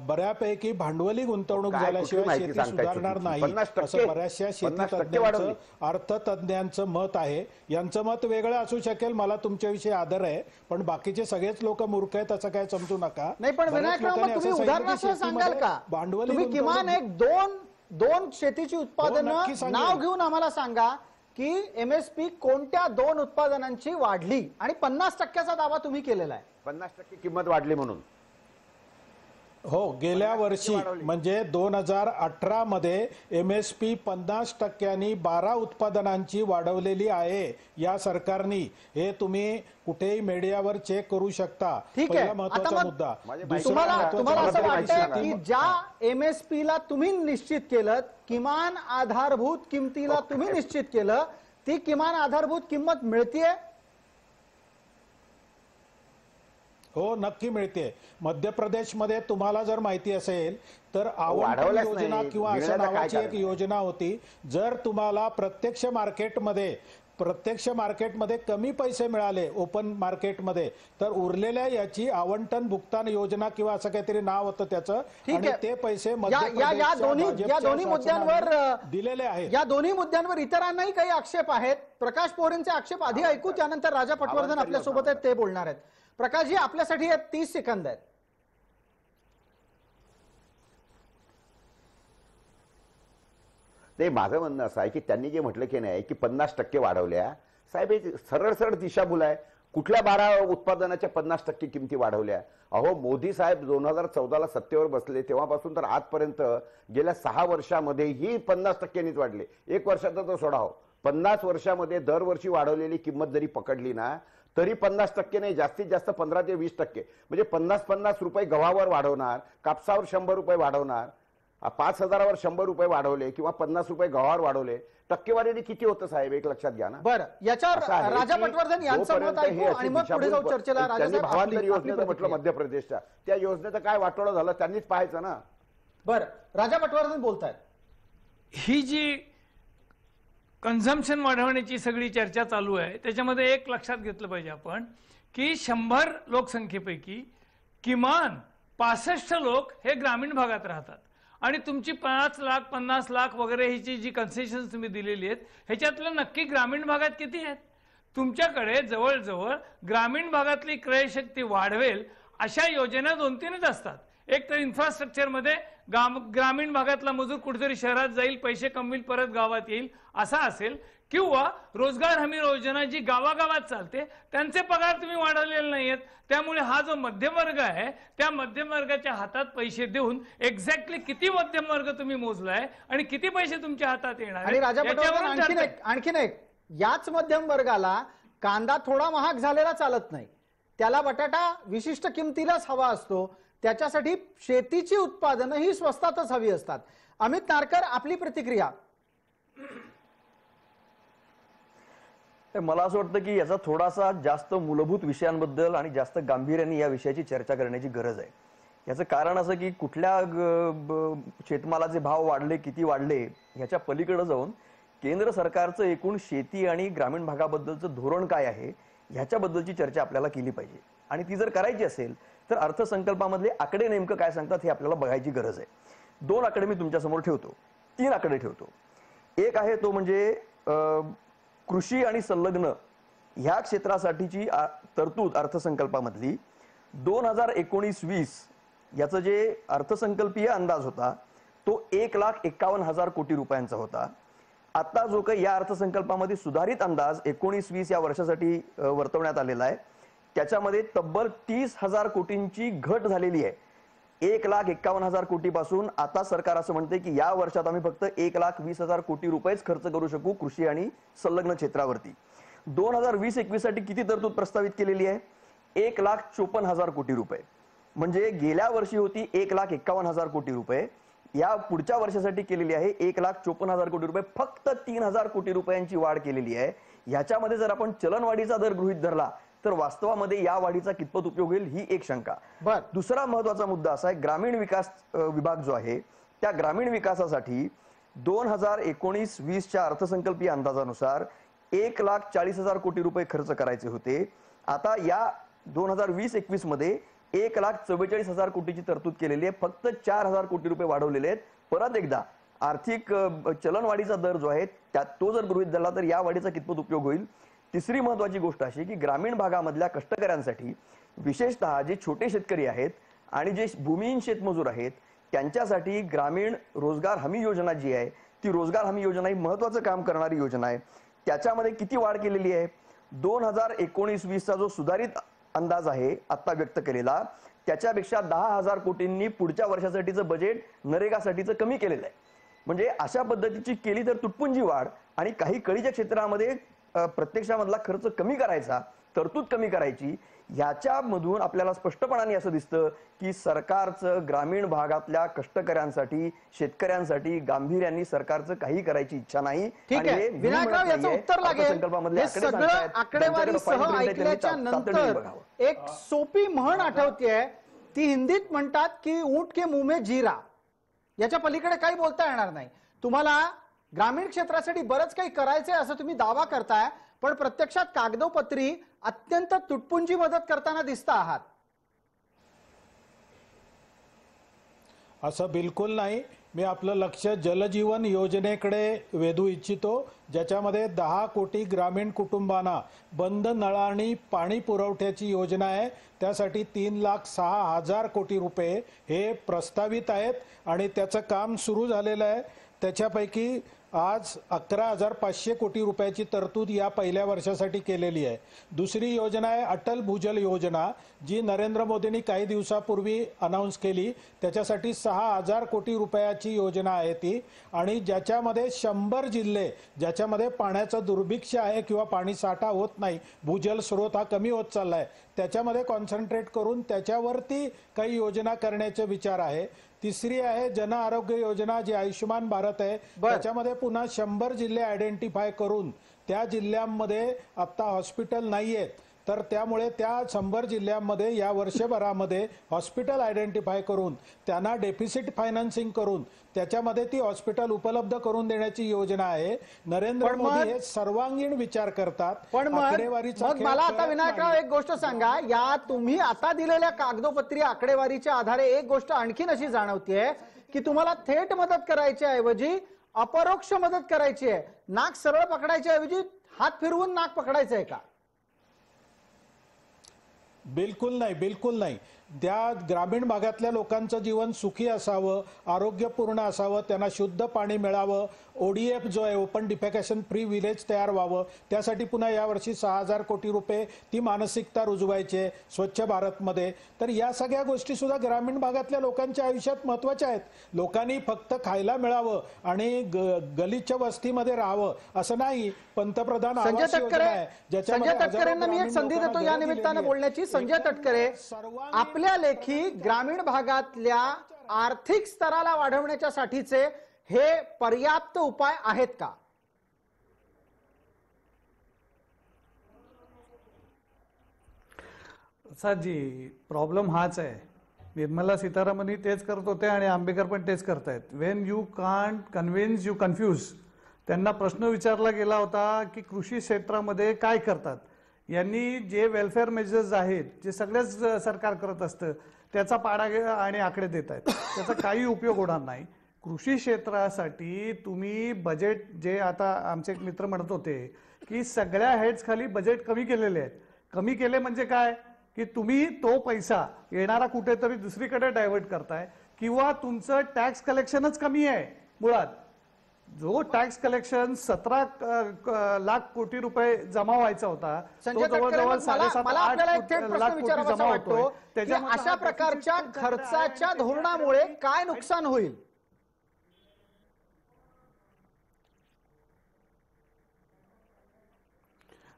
बऱ्यापैकी भांडवली गुंतवणूक झाल्याशिवाय शेती सुधारणार नाही असं बऱ्याचशा शेती तज्ञांचं अर्थतज्ञांचं मत आहे. यांचं मत वेगळं असू शकेल. मला तुमच्याविषयी आदर आहे, पण बाकीचे सगळेच लोक मूर्ख आहेत असं काय समजू नका. नाही, पण विनायकराव तुम्ही उदाहरणासह सांगाल का? तुम्ही किमान एक दोन शेतीची उत्पादनं नाव घेऊन आम्हाला सांगा की MSP कोणत्या 2 उत्पादनांची वाढली आणि 50%चा दावा तुम्ही केलेला आहे. 50% किंमत वाढली म्हणून. हो, गेल्या वर्षी म्हणजे 2018 मध्ये MSP 50%नी 12 उत्पादनांची वाढवलेली आहे या सरकारनी. हे तुम्ही कुठेही मीडियावर चेक करू शकता. पहिला महत्त्वाचा मुद्दा. तुम्हाला असं वाटतं की ज्या MSPला तुम्ही निश्चित केलं, किमान आधारभूत किमतीला तुम्ही निश्चित केलं, ती किमान आधारभूत किंमत मिळतीये? हो, नक्की मिळते. मध्य प्रदेशमध्ये तुम्हाला जर माहिती असेल तर आवंटन योजना किंवा अशा नावाची एक योजना होती. जर तुम्हाला प्रत्यक्ष मार्केटमध्ये कमी पैसे मिळाले ओपन मार्केटमध्ये, तर उरलेल्या याची आवंटन भुगतान योजना किंवा असं काहीतरी नाव होतं त्याचं, आणि ते पैसे या दोन्ही मुद्द्यांवर दिलेले आहेत. या दोन्ही मुद्द्यांवर इतरांनाही काही आक्षेप आहेत. प्रकाश पोरेंचे आक्षेप आधी ऐकू, त्यानंतर राजा पटवर्धन आपल्या सोबत आहेत, ते बोलणार आहेत. प्रकाशजी, आपल्यासाठी 30 सेकंद आहेत. ते माझं म्हणणं असं आहे की त्यांनी जे म्हटलं की नाही की 50% वाढवल्या, साहेब हे सरळ सरळ दिशाभूल आहे. कुठल्या 12 उत्पादनाच्या 50% किमती वाढवल्या? अहो, मोदी साहेब 2014ला सत्तेवर बसले तेव्हापासून तर आजपर्यंत गेल्या 6 वर्षामध्येही 50%नीच वाढले. 1 वर्षाचा तर सोडा हो, 50 वर्षामध्ये दरवर्षी वाढवलेली किंमत जरी पकडली ना तरी 50% नाही, जास्तीत जास्त 15 ते 20%. म्हणजे 50 रुपये गव्हावर वाढवणार, कापसावर 100 रुपये वाढवणार, 5,000वर 100 रुपये वाढवले किंवा 50 रुपये गव्हावर वाढवले, टक्केवारीने किती होतं साहेब एक लक्षात घ्या ना. बरं, याच्यावर राजा पटवर्धन यांचं मत ऐकू आणि मग पुढे जाऊ चर्चेला. त्यांनी भावांतर योजनेचं म्हटलं मध्य प्रदेशच्या, त्या योजनेचं काय वाटोळं झालं त्यांनीच पाहायचं ना. बरं, राजा पटवर्धन बोलतायत. ही जी कन्झम्पशन वाढवण्याची सगळी चर्चा चालू आहे त्याच्यामध्ये एक लक्षात घेतलं पाहिजे आपण की 100 लोकसंख्येपैकी किमान 65 लोक हे ग्रामीण भागात राहतात आणि तुमची 5 लाख 50 लाख वगैरे ही जी कन्सेशन तुम्ही दिलेली आहेत ह्याच्यातलं नक्की ग्रामीण भागात किती आहेत? तुमच्याकडे जवळजवळ ग्रामीण भागातली क्रयशक्ती वाढवेल अशा योजना 2-3च असतात. एक तर इन्फ्रास्ट्रक्चरमध्ये ग्रामीण भागातला मजूर कुठेतरी शहरात जाईल, पैसे कमविल, परत गावात येईल असा असेल, किंवा रोजगार हमी योजना जी गावागावात चालते त्यांचे पगार तुम्ही वाढवलेले नाहीयेत. त्यामुळे हा जो मध्यम वर्ग आहे त्या मध्यम वर्गाच्या हातात पैसे देऊन एक्झॅक्टली किती मध्यम वर्ग तुम्ही मोजलाय आणि किती पैसे तुमच्या हातात येणार. आणि राजा पटवर्धन, आणखीन एक याच मध्यम वर्गाला कांदा थोडा महाग झालेला चालत नाही. त्याला बटाटा विशिष्ट किमतीलाच हवा असतो, त्याच्यासाठी शेतीची उत्पादनं ही स्वस्तातच हवी असतात. अमित नारकर, आपली प्रतिक्रिया. मला असं वाटतं की याचा थोडासा जास्त मूलभूत विषयांबद्दल आणि जास्त गांभीर्याने या विषयाची चर्चा करण्याची गरज आहे. याचं कारण असं की कुठल्या शेतमालाचे भाव वाढले, किती वाढले, ह्याच्या पलीकडे जाऊन केंद्र सरकारचं एकूण शेती आणि ग्रामीण भागाबद्दलचं धोरण काय आहे ह्याच्याबद्दलची चर्चा आपल्याला केली पाहिजे. आणि ती जर करायची असेल तर अर्थसंकल्पामधले आकडे नेमकं काय सांगतात हे आपल्याला बघायची गरज आहे. 2 आकडे मी तुमच्या समोर ठेवतो, 3 आकडे ठेवतो. एक आहे तो म्हणजे कृषी आणि संलग्न ह्या क्षेत्रासाठीची तरतूद अर्थसंकल्पामधली 2019-20 याचं जे अर्थसंकल्पीय अंदाज होता तो 1,51,000 कोटी रुपयांचा होता. आता जो काही या अर्थसंकल्पामध्ये सुधारित अंदाज 19-20 या वर्षासाठी वर्तवण्यात आलेला आहे त्याच्यामध्ये तब्बल 30,000 कोटींची घट झालेली आहे. 1,51,000 कोटीपासून आता सरकार असं म्हणते की या वर्षात आम्ही फक्त 1,20,000 कोटी रुपयेच खर्च करू शकू कृषी आणि संलग्न क्षेत्रावरती. 2020-21 साठी किती तरतूद प्रस्तावित केलेली आहे? 1,54,000 कोटी रुपये. म्हणजे गेल्या वर्षी होती 1,51,000 कोटी रुपये, या पुढच्या वर्षासाठी केलेली आहे 1,54,000 कोटी रुपये. फक्त 3,000 कोटी रुपयांची वाढ केलेली आहे. ह्याच्यामध्ये जर आपण चलनवाढीचा दर गृहीत धरला तर वास्तवामध्ये या वाढीचा कितपत उपयोग होईल ही एक शंका. दुसरा महत्वाचा मुद्दा असा आहे, ग्रामीण विकास विभाग जो आहे त्या ग्रामीण विकासासाठी 2019-20च्या अर्थसंकल्पीय अंदाजानुसार 1,40,000 कोटी रुपये खर्च करायचे होते. आता या 2020-21 मध्ये 1,44,000 कोटीची तरतूद केलेली आहे. फक्त 4,000 कोटी रुपये वाढवलेले आहेत. परत एकदा आर्थिक चलनवाढीचा दर जो आहे तो जर गृहीत धरला तर या वाढीचा कितपत उपयोग होईल. तिसरी महत्वाची गोष्ट अशी की ग्रामीण भागामधल्या कष्टकऱ्यांसाठी विशेषतः जे छोटे शेतकरी आहेत आणि जे भूमिहीन शेतमजूर आहेत त्यांच्यासाठी ग्रामीण रोजगार हमी योजना जी आहे ती रोजगार हमी योजना ही महत्वाचं काम करणारी योजना आहे. त्याच्यामध्ये किती वाढ केलेली आहे? 2019-20चा जो सुधारित अंदाज आहे आता व्यक्त केलेला त्याच्यापेक्षा 10,000 कोटींनी पुढच्या वर्षासाठीचं बजेट नरेगासाठीचं कमी केलेलं आहे. म्हणजे अशा पद्धतीची केली तर तुटपुंजी वाढ आणि काही कळीच्या क्षेत्रामध्ये प्रत्यक्षामधला खर्च कमी करायचा, तरतूद कमी करायची, याच्यामधून आपल्याला स्पष्टपणाने असं दिसतं की सरकारचं ग्रामीण भागातल्या कष्टकऱ्यांसाठी शेतकऱ्यांसाठी गांभीर्याने सरकारचं काही करायची इच्छा नाही. ठीक आहे विनायकराव, याचं उत्तर लागेल. हे सगळं आकडेवारीसह ऐकल्याच्या नंतर एक सोपी म्हण आठवतेय, ती हिंदीत म्हणतात की ऊंट के मुंह में जीरा. याच्या पलीकडे काही बोलता येणार नाही. तुम्हाला ग्रामीण क्षेत्रासाठी बरंच काही करायचंय असं तुम्ही दावा करताय, पण प्रत्यक्षात कागदोपत्री अत्यंत तुटपुंजी मदत करताना दिसता आहात. असं बिलकुल नाही. मी आपलं लक्ष जलजीवन योजनेकडे वेधू इच्छितो, ज्याच्यामध्ये 10 कोटी ग्रामीण कुटुंबांना बंद नळाणी पाणी पुरवठ्याची योजना आहे. त्यासाठी 3,06,000 कोटी रुपये हे प्रस्तावित आहेत आणि त्याचं काम सुरू झालेलं आहे. त्याच्यापैकी आज 11,500 कोटी रुपयाची तरतूद या पहिल्या वर्षासाठी केलेली आहे. दुसरी योजना आहे अटल भूजल योजना, जी नरेंद्र मोदींनी काही दिवसापूर्वी अनाउन्स केली. त्याच्यासाठी 6,000 कोटी रुपयाची योजना आहे ती, आणि ज्याच्यामध्ये 100 जिल्हे ज्याच्यामध्ये पाण्याचं दुर्भिक्ष आहे किंवा पाणी साठा होत नाही, भूजल स्रोत हा कमी होत चालला आहे, त्याच्यामध्ये कॉन्सन्ट्रेट करून त्याच्यावरती काही योजना करण्याचे विचार आहे. तिसरी आहे जन आरोग्य योजना, जी आयुष्यमान भारत आहे. त्याच्यामध्ये पुन्हा 100 जिल्हे आयडेंटिफाय करून त्या जिल्ह्यांमध्ये आता हॉस्पिटल नाहीयेत, तर त्यामुळे त्या 100 जिल्ह्यांमध्ये या वर्षभरामध्ये हॉस्पिटल आयडेंटिफाय करून त्यांना डेफिसिट फायनान्सिंग करून त्याच्यामध्ये ती हॉस्पिटल उपलब्ध करून देण्याची योजना आहे. नरेंद्र मोदी हे सर्वांगीण विचार करतात. पण मग मला आता विनायकराव एक गोष्ट सांगा, या तुम्ही आता दिलेल्या कागदोपत्री आकडेवारीच्या आधारे एक गोष्ट आणखीन अशी जाणवतीये की तुम्हाला थेट मदत करायची ऐवजी अपरोक्ष मदत करायची आहे. नाक सरळ पकडायच्या ऐवजी हात फिरवून नाक पकडायचं आहे का? बिलकुल नाही, बिलकुल नाही. त्या ग्रामीण भागातल्या लोकांचं जीवन सुखी असावं, आरोग्यपूर्ण असावं, त्यांना शुद्ध पाणी मिळावं, ODF जो आहे ओपन डिफेकेशन फ्री विलेज तयार व्हावं, त्यासाठी पुन्हा यावर्षी 6,000 कोटी रुपये ती मानसिकता रुजवायची आहे स्वच्छ भारतमध्ये. तर या सगळ्या गोष्टी सुद्धा ग्रामीण भागातल्या लोकांच्या आयुष्यात महत्त्वाच्या आहेत. लोकांनी फक्त खायला मिळावं आणि गलिच्छ वस्तीमध्ये राहावं असं नाही. पंतप्रधान संजय आवास योजना आहे संजय तटकरेंना मी एक संधी देतो या निमित्तानं बोलण्याची. संजय तटकरे, आपल्या लेखी ग्रामीण भागातल्या आर्थिक स्तराला वाढवण्याच्या साठीचे हे पर्याप्त उपाय आहेत का? प्रसादजी, प्रॉब्लेम हाच आहे. निर्मला सीतारामन तेच करत होते आणि आंबेडकर पण तेच करतायत. Wien you can't convince you confuse. त्यांना प्रश्न विचारला गेला होता की कृषी क्षेत्रामध्ये काय करतात. यांनी जे वेलफेअर मेजर्स आहेत जे सगळेच सरकार करत असतं त्याचा पाडा आणि आकडे देत आहेत, त्याचा काही उपयोग होणार नाही. कृषी क्षेत्रासाठी तुम्ही बजेट, जे आता आमचे एक मित्र म्हणत होते की सगळ्या हेड्स खाली बजेट कमी केलेले आहेत. कमी केले म्हणजे काय की तुम्ही तो पैसा येणारा कुठेतरी दुसरीकडे डायव्हर्ट करताय किंवा तुमचं टॅक्स कलेक्शनच कमी आहे. मुळात जो टॅक्स कलेक्शन 17 लाख कोटी रुपये जमा व्हायचा होता संजय तो तटकरे, जवळजवळ 7.5 मला आपल्याला एक थेट लाख प्रश्न कोटी विचारावासा जमा वाटतो होतोय. की त्याच्यामध्ये अशा प्रकारच्या खर्चाच्या धोरणामुळे काय नुकसान होईल?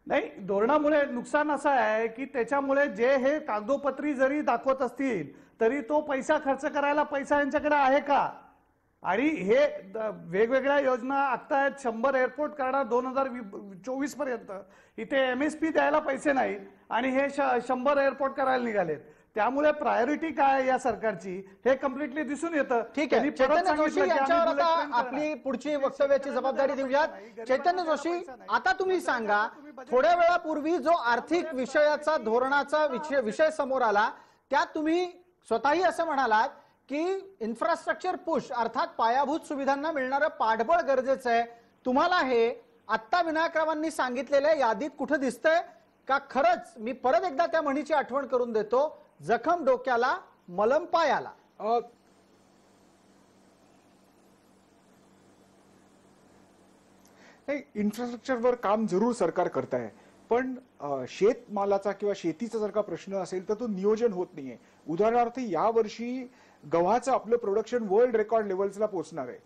नाही, धोरणामुळे नुकसान असं आहे की त्याच्यामुळे जे हे कागदोपत्री जरी दाखवत असतील तरी तो पैसा खर्च करायला पैसा यांच्याकडे आहे का? आणि हे वेगवेगळ्या योजना आखतायत. 100 एअरपोर्ट करणार 2024 पर्यंत. इथे MSP द्यायला पैसे नाही आणि हे 100 एअरपोर्ट करायला निघालेत. त्यामुळे प्रायोरिटी काय या सरकारची हे कम्प्लिटली दिसून येतं. ठीक आहे, चैतन्य जोशी यांच्यावर आता आपली पुढची वक्तव्याची जबाबदारी देऊयात. चैतन्य जोशी, आता तुम्ही सांगा, थोड्या वेळापूर्वी जो आर्थिक विषयाचा धोरणाचा विषय समोर आला त्यात तुम्ही स्वतःही असं म्हणालात की इन्फ्रास्ट्रक्चर पुश अर्थात पायाभूत सुविधांना मिळणारं पाठबळ गरजेचं आहे. तुम्हाला हे आत्ता विनायकरावांनी सांगितलेल्या यादीत कुठं दिसतंय का? खरंच मी परत एकदा त्या म्हणीची आठवण करून देतो, जखम डोक्याला मलम पायाला. नाही, इन्फ्रास्ट्रक्चरवर काम जरूर सरकार करत आहे, पण शेतमालाचा किंवा शेतीचा जर का प्रश्न असेल तर तो नियोजन होत नाहीये. उदाहरणार्थ यावर्षी गव्हाचं आपलं प्रोडक्शन वर्ल्ड रेकॉर्ड लेवल्सला पोहोचणार आहे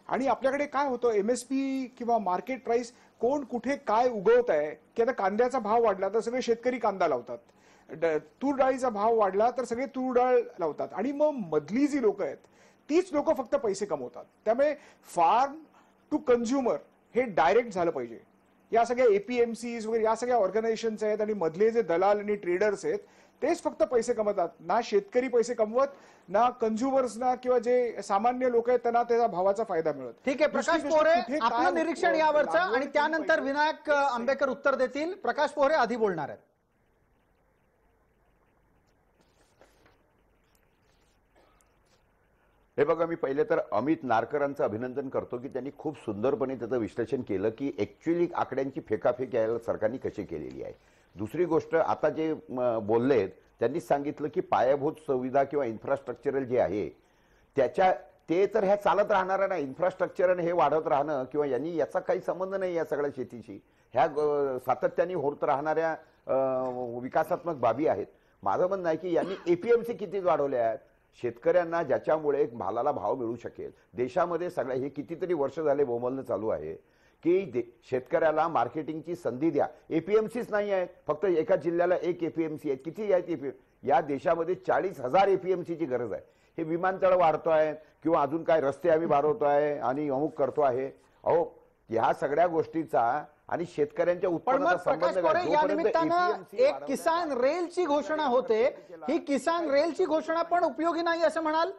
आणि आपल्याकडे काय होतं, MSP किंवा मार्केट प्राइस कोण कुठे काय उगवत आहे की आता कांद्याचा भाव वाढला तर सगळे शेतकरी कांदा लावतात, तूर डाळीचा भाव वाढला तर सगळे तूर डाळ लावतात आणि मग मधली जी लोक आहेत तीच लोक फक्त पैसे कमवतात. त्यामुळे फार्म टू कन्झ्युमर हे डायरेक्ट झालं पाहिजे. या सगळ्या APMCs वगैरे या सगळ्या ऑर्गनायझेशन्स आहेत आणि मधले जे दलाल आणि ट्रेडर्स आहेत तेच फक्त पैसे कमवतात. ना शेतकरी पैसे कमवत, ना कन्झ्युमर्सना किंवा जे सामान्य लोक आहेत त्यांना त्याचा भावाचा फायदा मिळत. ठीक आहे, प्रकाश पोहरे, आपलं निरीक्षण यावरचं आणि त्यानंतर विनायक आंबेकर उत्तर देतील. प्रकाश पोहरे आधी बोलणार आहेत. हे बघा, मी पहिले तर अमित नारकरांचं अभिनंदन करतो की त्यांनी खूप सुंदरपणे त्याचं विश्लेषण केलं की ऍक्च्युअली आकड्यांची फेकाफेक यायला सरकारने कशी केलेली आहे. दुसरी गोष्ट, आता जे बोललेत त्यांनी सांगितलं की पायाभूत सुविधा किंवा इन्फ्रास्ट्रक्चरल जे आहे ते तर ह्या चालत राहणार नाही. इन्फ्रास्ट्रक्चर आणि हे वाढत राहणं किंवा यांनी याचा काही संबंध नाही या सगळ्या शेतीशी. ह्या सातत्याने होत राहणाऱ्या विकासात्मक बाबी आहेत. माझं म्हणणं आहे की यांनी APMC किती वाढवल्या आहेत शेतकऱ्यांना, ज्याच्यामुळे मालाला भाव मिळू शकेल. देशामध्ये सगळ्या हे कितीतरी वर्ष झाले बोंबलणं चालू आहे की शेतकऱ्याला मार्केटिंगची संधी द्या. APMCच नाही आहेत, फक्त एका जिल्ह्याला एक APMC आहेत. किती आहेत APMC? या देशामध्ये 40,000 APMCची गरज आहे. हे विमानतळ वाढतोय किंवा अजून काय रस्ते आम्ही वाढवतोय आणि अमुक करतो आहे. अहो, ह्या सगळ्या गोष्टीचा आणि शेतकऱ्यांच्या उत्पन्नाचा संबंध काय? या निमित्तानं एक किसान रेलची घोषणा होते, ही किसान रेलची घोषणा पण उपयोगी नाही असं म्हणाल?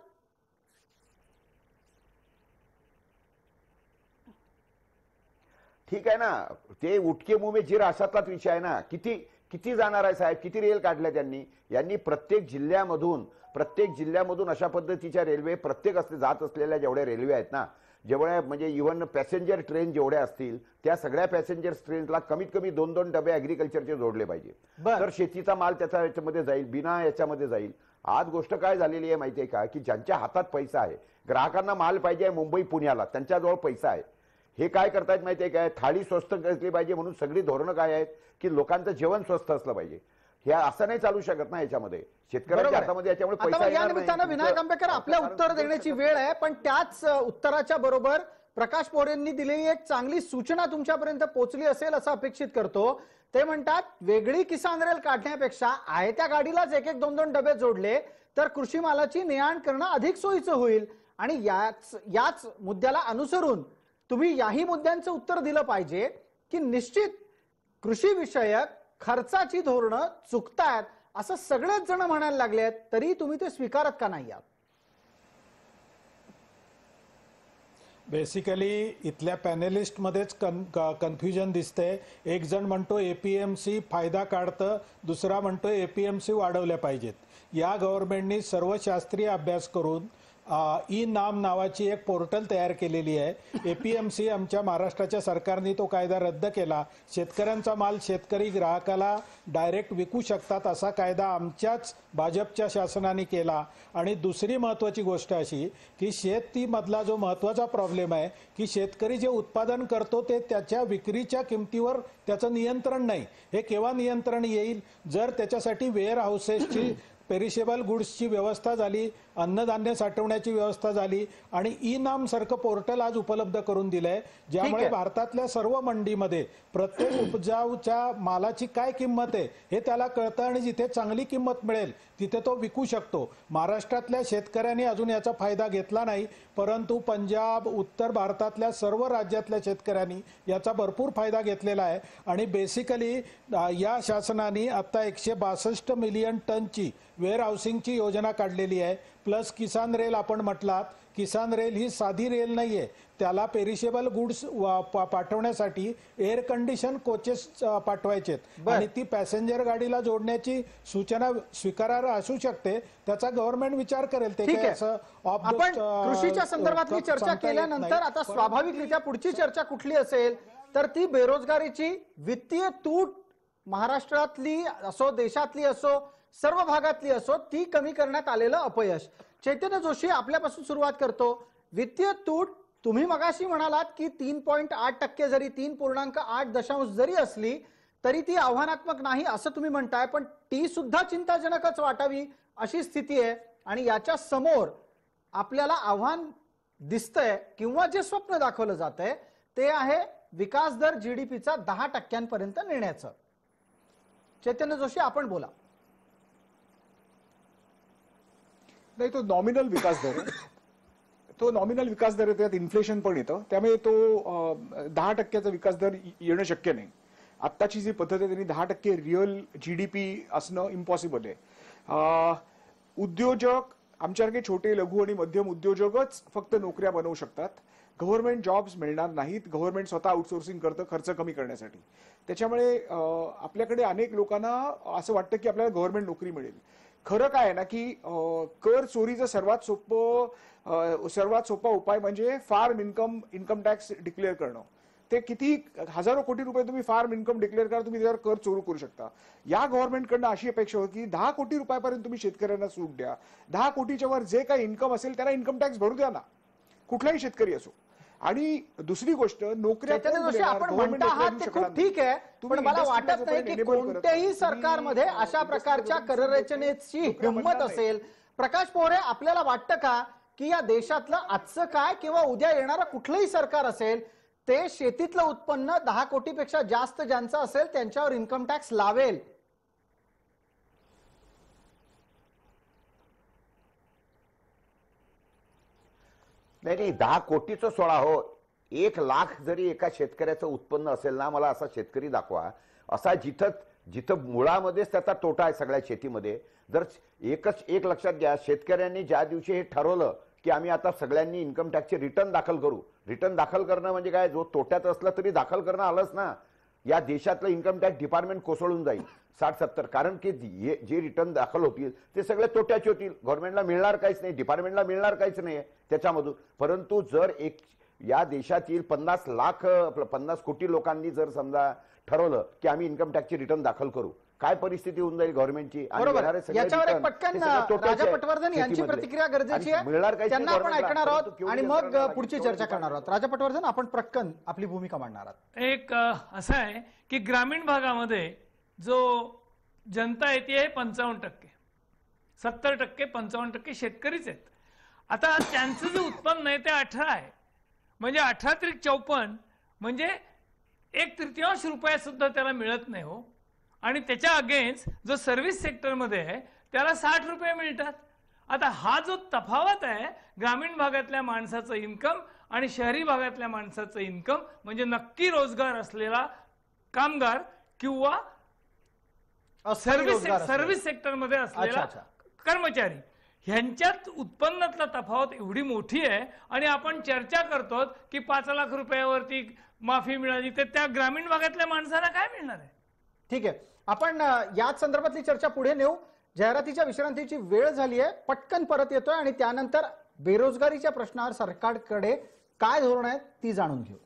ठीक आहे ना, ते उठके मुमे जिर अशातलाच विषय आहे ना. किती जाणार आहे साहेब, किती रेल काढल्या यांनी प्रत्येक जिल्ह्यामधून अशा पद्धतीच्या रेल्वे प्रत्येक जात असलेल्या जेवढ्या रेल्वे आहेत ना, जेवढ्या म्हणजे इव्हन पॅसेंजर ट्रेन जेवढ्या असतील त्या सगळ्या पॅसेंजर ट्रेनला कमीत कमी 2-2 डबे ऍग्रिकल्चरचे जोडले पाहिजे. तर शेतीचा माल त्याचा याच्यामध्ये जाईल, बिना याच्यामध्ये जाईल. आज गोष्ट काय झालेली आहे माहिती आहे का, की ज्यांच्या हातात पैसा आहे, ग्राहकांना माल पाहिजे मुंबई पुण्याला, त्यांच्याजवळ पैसा आहे, हे काय करतायत माहिती आहे काय, थाळी स्वस्त असली पाहिजे म्हणून सगळी धोरणं काय आहेत की लोकांचं जेवण स्वस्त असलं पाहिजे. हे असं नाही चालू शकत ना याच्यामध्ये, शेतकऱ्यांच्या हातामध्ये याच्यामुळे पैसा आता या येणार निमित्तानं नाही. विनायक आंबेकर आपल्या उत्तर देण्याची वेळ आहे, पण त्याच उत्तराच्या बरोबर प्रकाश पोरेंनी दिलेली एक चांगली सूचना तुमच्यापर्यंत पोहोचली असेल असं अपेक्षित करतो. ते म्हणतात वेगळी किसान रेल काढण्यापेक्षा आहे त्या गाडीलाच एक एक 2-2 डबे जोडले तर कृषी मालाची ने-आण करणं अधिक सोयीचं होईल. आणि याच मुद्द्याला अनुसरून तुम्ही याही मुद्द्यांचं उत्तर दिलं पाहिजे की निश्चित कृषी विषयक खर्चाची धोरणं चुकतायत असं सगळेच जण म्हणायला लागलेत, तरी तुम्ही ते स्वीकारत का नाही आहात? बेसिकली इथल्या पॅनेलिस्टमध्येच कन्फ्युजन दिसते. एक जण म्हणतो एपीएमसी फायदा काढतं, दुसरा म्हणतो एपीएमसी वाढवल्या पाहिजेत. या गव्हर्नमेंटनी सर्व शास्त्रीय अभ्यास करून ई नाम नावाची एक पोर्टल तयार केलेली आहे. एपीएमसी आमच्या महाराष्ट्राच्या सरकारने तो कायदा रद्द केला. शेतकऱ्यांचा माल शेतकरी ग्राहकाला डायरेक्ट विकू शकतात असा कायदा आमच्याच भाजपच्या शासनाने केला. आणि दुसरी महत्त्वाची गोष्ट अशी की शेतीमधला जो महत्त्वाचा प्रॉब्लेम आहे की शेतकरी जे उत्पादन करतो ते त्याच्या विक्रीच्या किमतीवर त्याचं नियंत्रण नाही. हे केव्हा नियंत्रण येईल, जर त्याच्यासाठी वेअर हाऊसेसची पेरिशेबल गुड्सची व्यवस्था झाली, अन्नधान्य साठवण्याची व्यवस्था झाली आणि ई नाम सारखं पोर्टल आज उपलब्ध करून दिलंय, ज्यामुळे भारतातल्या सर्व मंडीमध्ये प्रत्येक उपजाऊच्या मालाची काय किंमत आहे हे त्याला कळतं आणि जिथे चांगली किंमत मिळेल तिथे तो विकू शकतो. महाराष्ट्रातल्या शेतकऱ्यांनी अजून याचा फायदा घेतला नाही, परंतु पंजाब, उत्तर भारतातल्या सर्व राज्यातल्या शेतकऱ्यांनी याचा भरपूर फायदा घेतलेला आहे. आणि बेसिकली या शासनाने आता 162 मिलियन टनची वेअर हाऊसिंगची योजना काढलेली आहे. प्लस किसान रेल आपण म्हटलात, किसान रेल ही साधी रेल नाहीये, त्याला पेरिशेबल गुड्स पाठवण्यासाठी एअर कंडिशन कोचेस पाठवायचेत आणि ती पॅसेंजर गाडीला जोडण्याची सूचना स्वीकारार्ह असू शकते. त्याचा गव्हर्नमेंट विचार करेल. ते काय असं आपण कृषीच्या संदर्भातली चर्चा केल्यानंतर आता स्वाभाविकरित्या पुढची चर्चा कुठली असेल तर ती बेरोजगारीची. वित्तीय तूट महाराष्ट्रातली असो, देशातली असो, सर्व भागातली असो, ती कमी करण्यात आलेलं अपयश. चैतन्य जोशी, आपल्यापासून सुरुवात करतो. वित्तीय तूट तुम्ही मगाशी म्हणालात की 3.8% जरी 3.8 जरी असली तरी ती आव्हानात्मक नाही असं तुम्ही म्हणताय, पण ती सुद्धा चिंताजनकच वाटावी अशी स्थिती आहे. आणि याच्या समोर आपल्याला आव्हान दिसतंय किंवा जे स्वप्न दाखवलं जातंय ते आहे विकास दर जीडीपीचा 10% नेण्याचं. चैतन्य जोशी, आपण बोला. नाही, तो नॉमिनल विकास दर आहे, तो नॉमिनल विकास दर आहे, त्यात इन्फ्लेशन पण येतं, त्यामुळे तो 10% विकास दर येणं शक्य नाही. आत्ताची जी पद्धत आहे त्यांनी 10% रिअल जीडीपी असणं इम्पॉसिबल आहे. उद्योजक, आमच्यासारखे छोटे, लघु आणि मध्यम उद्योजकच फक्त नोकऱ्या बनवू शकतात. गव्हर्नमेंट जॉब्स मिळणार नाहीत. गव्हर्नमेंट स्वतः आउटसोर्सिंग करतं खर्च कमी करण्यासाठी. त्याच्यामुळे आपल्याकडे अनेक लोकांना असं वाटतं की आपल्याला गव्हर्नमेंट नोकरी मिळेल. खरं काय आहे ना की कर चोरीचं सर्वात सोपा उपाय म्हणजे फार्म इन्कम टॅक्स डिक्लेअर करणं. ते किती हजारो कोटी रुपये तुम्ही फार्म इन्कम डिक्लेअर करा, तुम्ही त्यावर कर चोरू करू शकता. या गव्हर्नमेंटकडनं अशी अपेक्षा होती की 10 कोटी रुपयापर्यंत तुम्ही शेतकऱ्यांना सूट द्या. 10 कोटीच्या वर जे काही इन्कम असेल त्यांना इन्कम टॅक्स भरू द्या ना, कुठलाही शेतकरी असो. आणि दुसरी गोष्ट, नोकऱ्या आपण म्हणता आहात ते खूप ठीक आहे, पण मला वाटत नाही की कोणत्याही सरकारमध्ये अशा प्रकारच्या कररचनेची हिंमत असेल. प्रकाश पोरे, आपल्याला वाटतं का की या देशातलं आजचं काय किंवा उद्या येणारं कुठलंही सरकार असेल ते शेतीतलं उत्पन्न 10 कोटीपेक्षा जास्त ज्यांचं असेल त्यांच्यावर इन्कम टॅक्स लावेल? नाही, 10 कोटीचं 16 हो. 1 लाख जरी एका शेतकऱ्याचं उत्पन्न असेल ना, मला असा शेतकरी दाखवा असा जिथं मुळामध्येच त्याचा तोटा आहे सगळ्या शेतीमध्ये. जर एक लक्षात घ्या, शेतकऱ्यांनी ज्या दिवशी हे ठरवलं की आम्ही आता सगळ्यांनी इन्कम टॅक्सचे रिटर्न दाखल करू, रिटर्न दाखल करणं म्हणजे काय, जो तोट्यात असला तरी दाखल करणं आलंच ना. या देशातलं इन्कम टॅक्स डिपार्टमेंट कोसळून जाईल 60-70, कारण की जे रिटर्न दाखल होतील ते सगळे तोट्याचे होतील. गव्हर्नमेंटला मिळणार काहीच नाही, डिपार्टमेंटला मिळणार काहीच नाही त्याच्यामधून. परंतु जर या देशातील 50 कोटी लोकांनी जर समजा ठरवलं की आम्ही इन्कम टॅक्सचे रिटर्न दाखल करू, काय परिस्थिती होऊन जाईल गव्हर्नमेंटची आणि बरोबर. येणारे सगळे याच्यावर एक return, पटकन हे सगळं तोट्याचे राजा आहे पटवर्धन यांची शेतीमधले. प्रतिक्रिया गरजेची आणि मिळणार आहे, काहीच त्यांना नाही आपण government ला, ऐकणार परंतु आहोत केवढी आणि मग यंत्रणा लागेल, पुढची केवढी चर्चा करणार आहोत. राजा पटवर्धन, आपण पटकन आपली भूमिका मांडणार आहात. एक असं आहे की ग्रामीण भागामध्ये जो जनता आहे ती आहे 55%, 70% 55% शेतकरीच आहेत. आता त्यांचं जे उत्पन्न आहे ते 18 आहे, म्हणजे 18 त्रिक 54 म्हणजे 1/3 रुपया सुद्धा त्याला मिळत नाही हो. आणि त्याच्या अगेन्स्ट जो सर्व्हिस सेक्टरमध्ये आहे त्याला 60 रुपये मिळतात. आता हा जो तफावत आहे ग्रामीण भागातल्या माणसाचं इन्कम आणि शहरी भागातल्या माणसाचं इन्कम, म्हणजे नक्की रोजगार असलेला कामगार किंवा सर्व्हिस सेक्टरमध्ये असलेला कर्मचारी, ह्यांच्यात उत्पन्नातला तफावत एवढी मोठी आहे. आणि आपण चर्चा करतो की 5 लाख रुपयावरती माफी मिळाली, तर त्या ग्रामीण भागातल्या माणसाला काय मिळणार आहे? ठीक आहे, आपण याच संदर्भातली चर्चा पुढे नेऊ. जाहिरातीच्या विश्रांतीची वेळ झाली आहे, पटकन परत येतोय आणि त्यानंतर बेरोजगारीच्या प्रश्नावर सरकारकडे काय धोरण आहे ती जाणून घेऊ.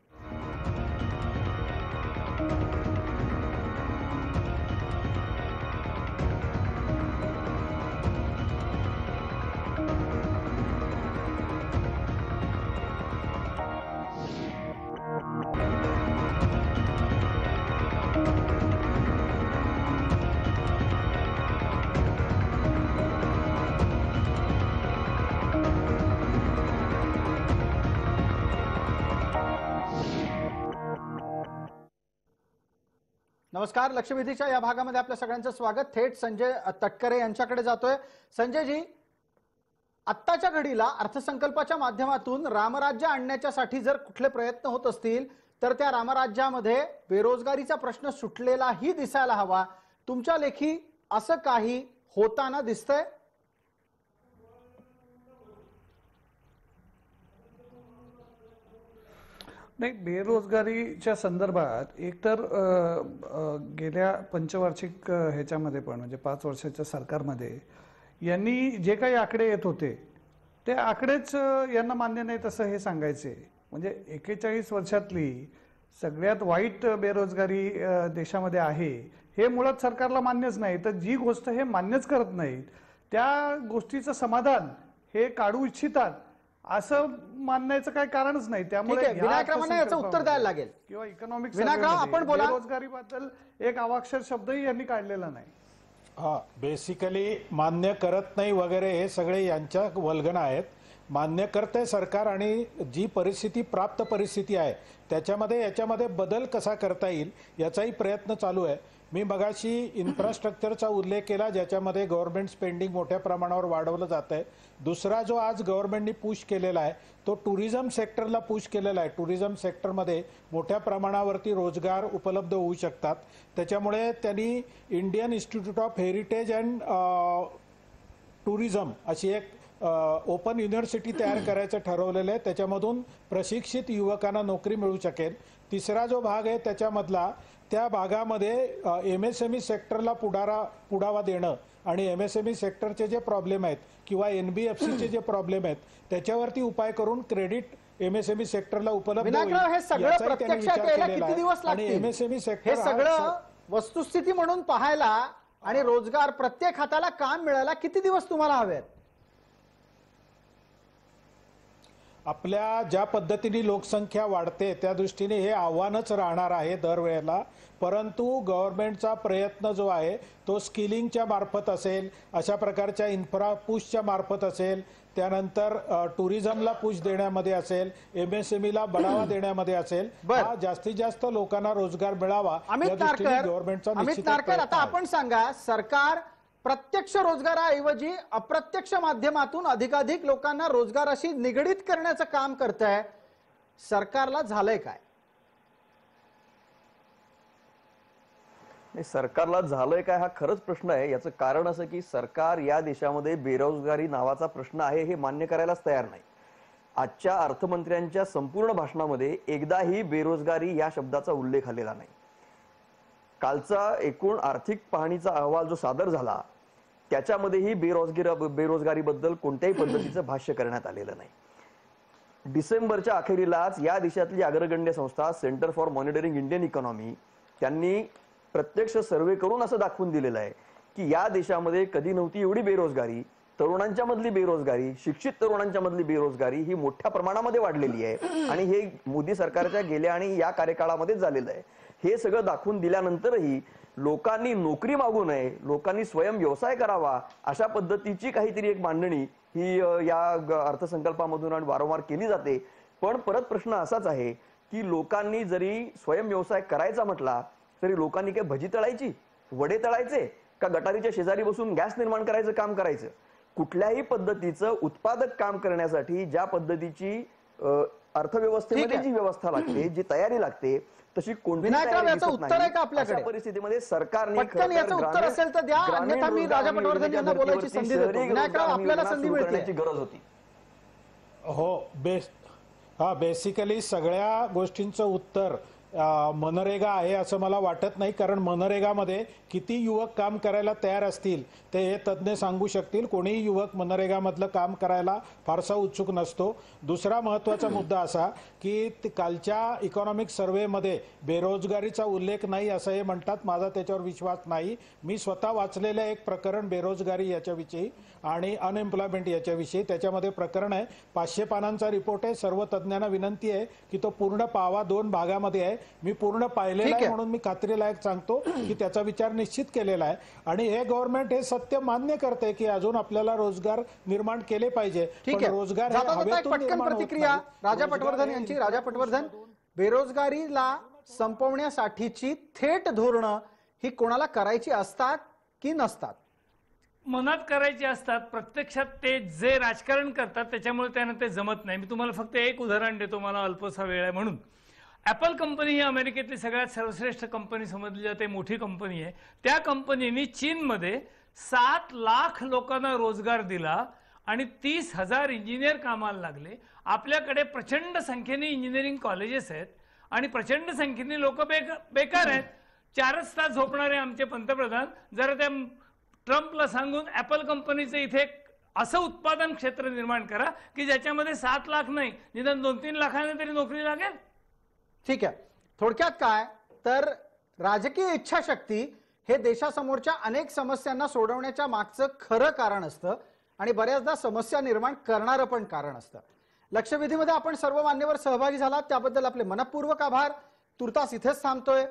नमस्कार, लक्षवेधीच्या या भागामध्ये आपल्या सगळ्यांचं स्वागत. थेट संजय तटकरे यांच्याकडे जातोय. संजयजी, आत्ताच्या घडीला अर्थसंकल्पाच्या माध्यमातून रामराज्य आणण्याच्यासाठी जर कुठले प्रयत्न होत असतील तर त्या रामराज्यामध्ये बेरोजगारीचा प्रश्न सुटलेलाही दिसायला हवा. तुमच्या लेखी असं काही होताना दिसतंय? नाही, बेरोजगारीच्या संदर्भात एकतर गेल्या पंचवार्षिक ह्याच्यामध्ये पण म्हणजे 5 वर्षाच्या सरकारमध्ये यांनी जे काही आकडे येत होते ते आकडेच यांना मान्य नाहीत असं हे सांगायचे. म्हणजे 41 वर्षातली सगळ्यात वाईट बेरोजगारी देशामध्ये आहे हे मुळात सरकारला मान्यच नाही. तर जी गोष्ट हे मान्यच करत नाहीत त्या गोष्टीचं समाधान हे काढू इच्छितात असं मानण्याचं काही कारणच नाही. त्यामुळे विनायकरावांना याचं उत्तर द्यायला लागेल किंवा इकॉनॉमिक विनायकराव, आपण बोला. बेरोजगारीबद्दल एक अवाक्षर शब्दही यांनी काढलेला नाही. हा, बेसिकली मान्य करत नाही वगैरे हे सगळे यांच्या वल्गना आहेत. मान्य करते सरकार आणि जी परिस्थिती प्राप्त परिस्थिती आहे त्याच्यामध्ये याच्यामध्ये बदल कसा करता येईल याचाही प्रयत्न चालू आहे. मी मगाशी इन्फ्रास्ट्रक्चरचा उल्लेख केला ज्याच्यामध्ये गव्हर्नमेंट स्पेंडिंग मोठ्या प्रमाणावर वाढवलं जात आहे. दुसरा जो आज गव्हर्नमेंटनी पुश केलेला आहे तो टुरिझम सेक्टरला पुश केलेला आहे. टुरिझम सेक्टरमध्ये मोठ्या प्रमाणावरती रोजगार उपलब्ध होऊ शकतात. त्याच्यामुळे त्यांनी Indian institute of heritage and tourism अशी एक ओपन युनिव्हर्सिटी तयार करायचं ठरवलेलं आहे. त्याच्यामधून प्रशिक्षित युवकांना नोकरी मिळू शकेल. तिसरा जो भाग आहे त्याच्यामधला त्या भागामध्ये MSME सेक्टरला पुढावा देणं आणि MSME सेक्टरचे जे प्रॉब्लेम आहेत किंवा NBFCचे जे प्रॉब्लेम आहेत त्याच्यावरती उपाय करून क्रेडिट MSME सेक्टरला उपलब्ध होईल. हे सगळं प्रत्यक्षात यायला किती दिवस लागतील? MSME हे सेक्टर सगळं वस्तुस्थिती म्हणून पाहायला आणि रोजगार प्रत्येक हाताला काम मिळायला किती दिवस तुम्हाला हवेत? आपल्या ज्या पद्धतीने लोकसंख्या वाढते त्या दृष्टीने हे आव्हानच राहणार आहे दरवेळेला. परंतु गव्हर्नमेंटचा प्रयत्न जो आहे तो स्किलिंगच्या मार्फत असेल, अशा प्रकारच्या इन्फ्रा पुशच्या मार्फत असेल, त्यानंतर टुरिझमला पुश देण्यामध्ये असेल, MSMEला बढ़ावा देण्यामध्ये असेल, हा जास्तीत जास्त लोकांना रोजगार मिळावा या दृष्टीने गव्हर्नमेंटचा अमित नारकर, आता आपण सांगा, सरकार प्रत्यक्ष रोजगाराऐवजी अप्रत्यक्ष माध्यमातून अधिकाधिक लोकांना रोजगाराशी निगडीत करण्याचं काम करत आहे. सरकारला झालंय काय? नाही, सरकारला झालंय काय हा खरंच प्रश्न आहे. याचं कारण असं की सरकार या देशामध्ये बेरोजगारी नावाचा प्रश्न आहे हे मान्य करायलाच तयार नाही. आजच्या अर्थमंत्र्यांच्या संपूर्ण भाषणामध्ये एकदाही बेरोजगारी या शब्दाचा उल्लेख आलेला नाही. कालचा एकूण आर्थिक पाहणीचा अहवाल जो सादर झाला त्याच्यामध्येही बेरोजगारीबद्दल कोणत्याही पद्धतीचं भाष्य करण्यात आलेलं नाही. डिसेंबरच्या अखेरीलाच या देशातली अग्रगण्य संस्था centre for monitoring Indian economy त्यांनी प्रत्यक्ष सर्वे करून असं दाखवून दिलेलं आहे की या देशामध्ये कधी नव्हती एवढी बेरोजगारी, तरुणांच्या मधली बेरोजगारी, शिक्षित तरुणांच्या मधली बेरोजगारी ही मोठ्या प्रमाणामध्ये वाढलेली आहे आणि हे मोदी सरकारच्या गेल्या आणि या कार्यकाळामध्ये झालेलं आहे. हे सगळं दाखवून दिल्यानंतरही लोकांनी नोकरी मागू नये, लोकांनी स्वयं व्यवसाय करावा, अशा पद्धतीची काहीतरी एक मांडणी ही या अर्थसंकल्पामधून आणि वारंवार केली जाते. पण परत प्रश्न असाच आहे की लोकांनी जरी स्वयं व्यवसाय करायचा म्हटला तरी लोकांनी काय भजी तळायची, वडे तळायचे का गटारीच्या शेजारी बसून गॅस निर्माण करायचं काम करायचं? कुठल्याही पद्धतीचं उत्पादक काम करण्यासाठी ज्या पद्धतीची अर्थव्यवस्थेमध्ये जी व्यवस्था लागते, जी तयारी लागते, तशी कोणतीही विनायकराव, तयारी याचं दिसत उत्तर आहे नाही. का आपल्याकडे? अशा परिस्थितीमध्ये सरकारने पटकन याचं उत्तर असेल तर द्या, अन्यथा मी राजा पटवर्धन यांना बोलायची संधी देतो. विनायकराव, आपल्याला संधी मिळते. गरज होती. हो, बेसिकली सगळ्या गोष्टींचं उत्तर मनरेगा आहे असं मला वाटत नाही, कारण मनरेगामध्ये किती युवक काम करायला तयार असतील ते हे तज्ज्ञ सांगू शकतील. कोणीही युवक मनरेगामधलं काम करायला फारसा उत्सुक नसतो. दुसरा महत्त्वाचा मुद्दा असा की कालच्या इकॉनॉमिक सर्व्हेमध्ये बेरोजगारीचा उल्लेख नाही असं हे म्हणतात. माझा त्याच्यावर विश्वास नाही. मी स्वतः वाचलेलं एक प्रकरण बेरोजगारी याच्याविषयी आणि अनएम्प्लॉयमेंट याच्याविषयी, त्याच्यामध्ये प्रकरण आहे, 500 पानांचा रिपोर्ट आहे. सर्व तज्ज्ञांना विनंती आहे की तो पूर्ण पाहावा. 2 भागामध्ये आहे. मी पूर्ण पाहिलेला आहे म्हणून मी खात्रीलायक सांगतो की त्याचा विचार निश्चित केलेला आहे आणि हे गव्हर्नमेंट हे सत्य मान्य करते की अजून आपल्याला रोजगार निर्माण केले पाहिजे. ठीक आहे, रोजगार पटकन प्रतिक्रिया राजा पटवर्धन यांची. राजा पटवर्धन, बेरोजगारीला संपवण्यासाठीची थेट धोरणं ही कोणाला करायची असतात की नसतात? मनात करायचे असतात, प्रत्यक्षात ते जे राजकारण करतात त्याच्यामुळे त्यांना ते जमत नाही. मी तुम्हाला फक्त एक उदाहरण देतो, मला अल्पसा वेळ आहे म्हणून. ॲपल कंपनी ही अमेरिकेतली सगळ्यात सर्वश्रेष्ठ कंपनी समजली जाते, मोठी कंपनी आहे. त्या कंपनीने चीनमध्ये 7 लाख लोकांना रोजगार दिला आणि 30,000 इंजिनियर कामाला लागले. आपल्याकडे प्रचंड संख्येने इंजिनिअरिंग कॉलेजेस आहेत आणि प्रचंड संख्येने लोक बेकार आहेत. 4च तास झोपणारे आमचे पंतप्रधान जरा त्या ट्रम्पला सांगून ॲपल कंपनीचं इथे असं उत्पादन क्षेत्र निर्माण करा की ज्याच्यामध्ये 7 लाख नाही, निदान 2-3 लाखांना तरी नोकरी लागेल. ठीक आहे, थोडक्यात काय तर राजकीय इच्छाशक्ती हे देशासमोरच्या अनेक समस्यांना सोडवण्याच्या मागचं खरं कारण असतं आणि बऱ्याचदा समस्या निर्माण करणारं पण कारण असतं. लक्षवेधीमध्ये आपण सर्व मान्यवर सहभागी झालात त्याबद्दल आपले मनपूर्वक आभार. तुर्तास इथेच थांबतोय.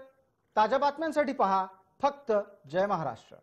ताज्या बातम्यांसाठी पहा फक्त जय महाराष्ट्र.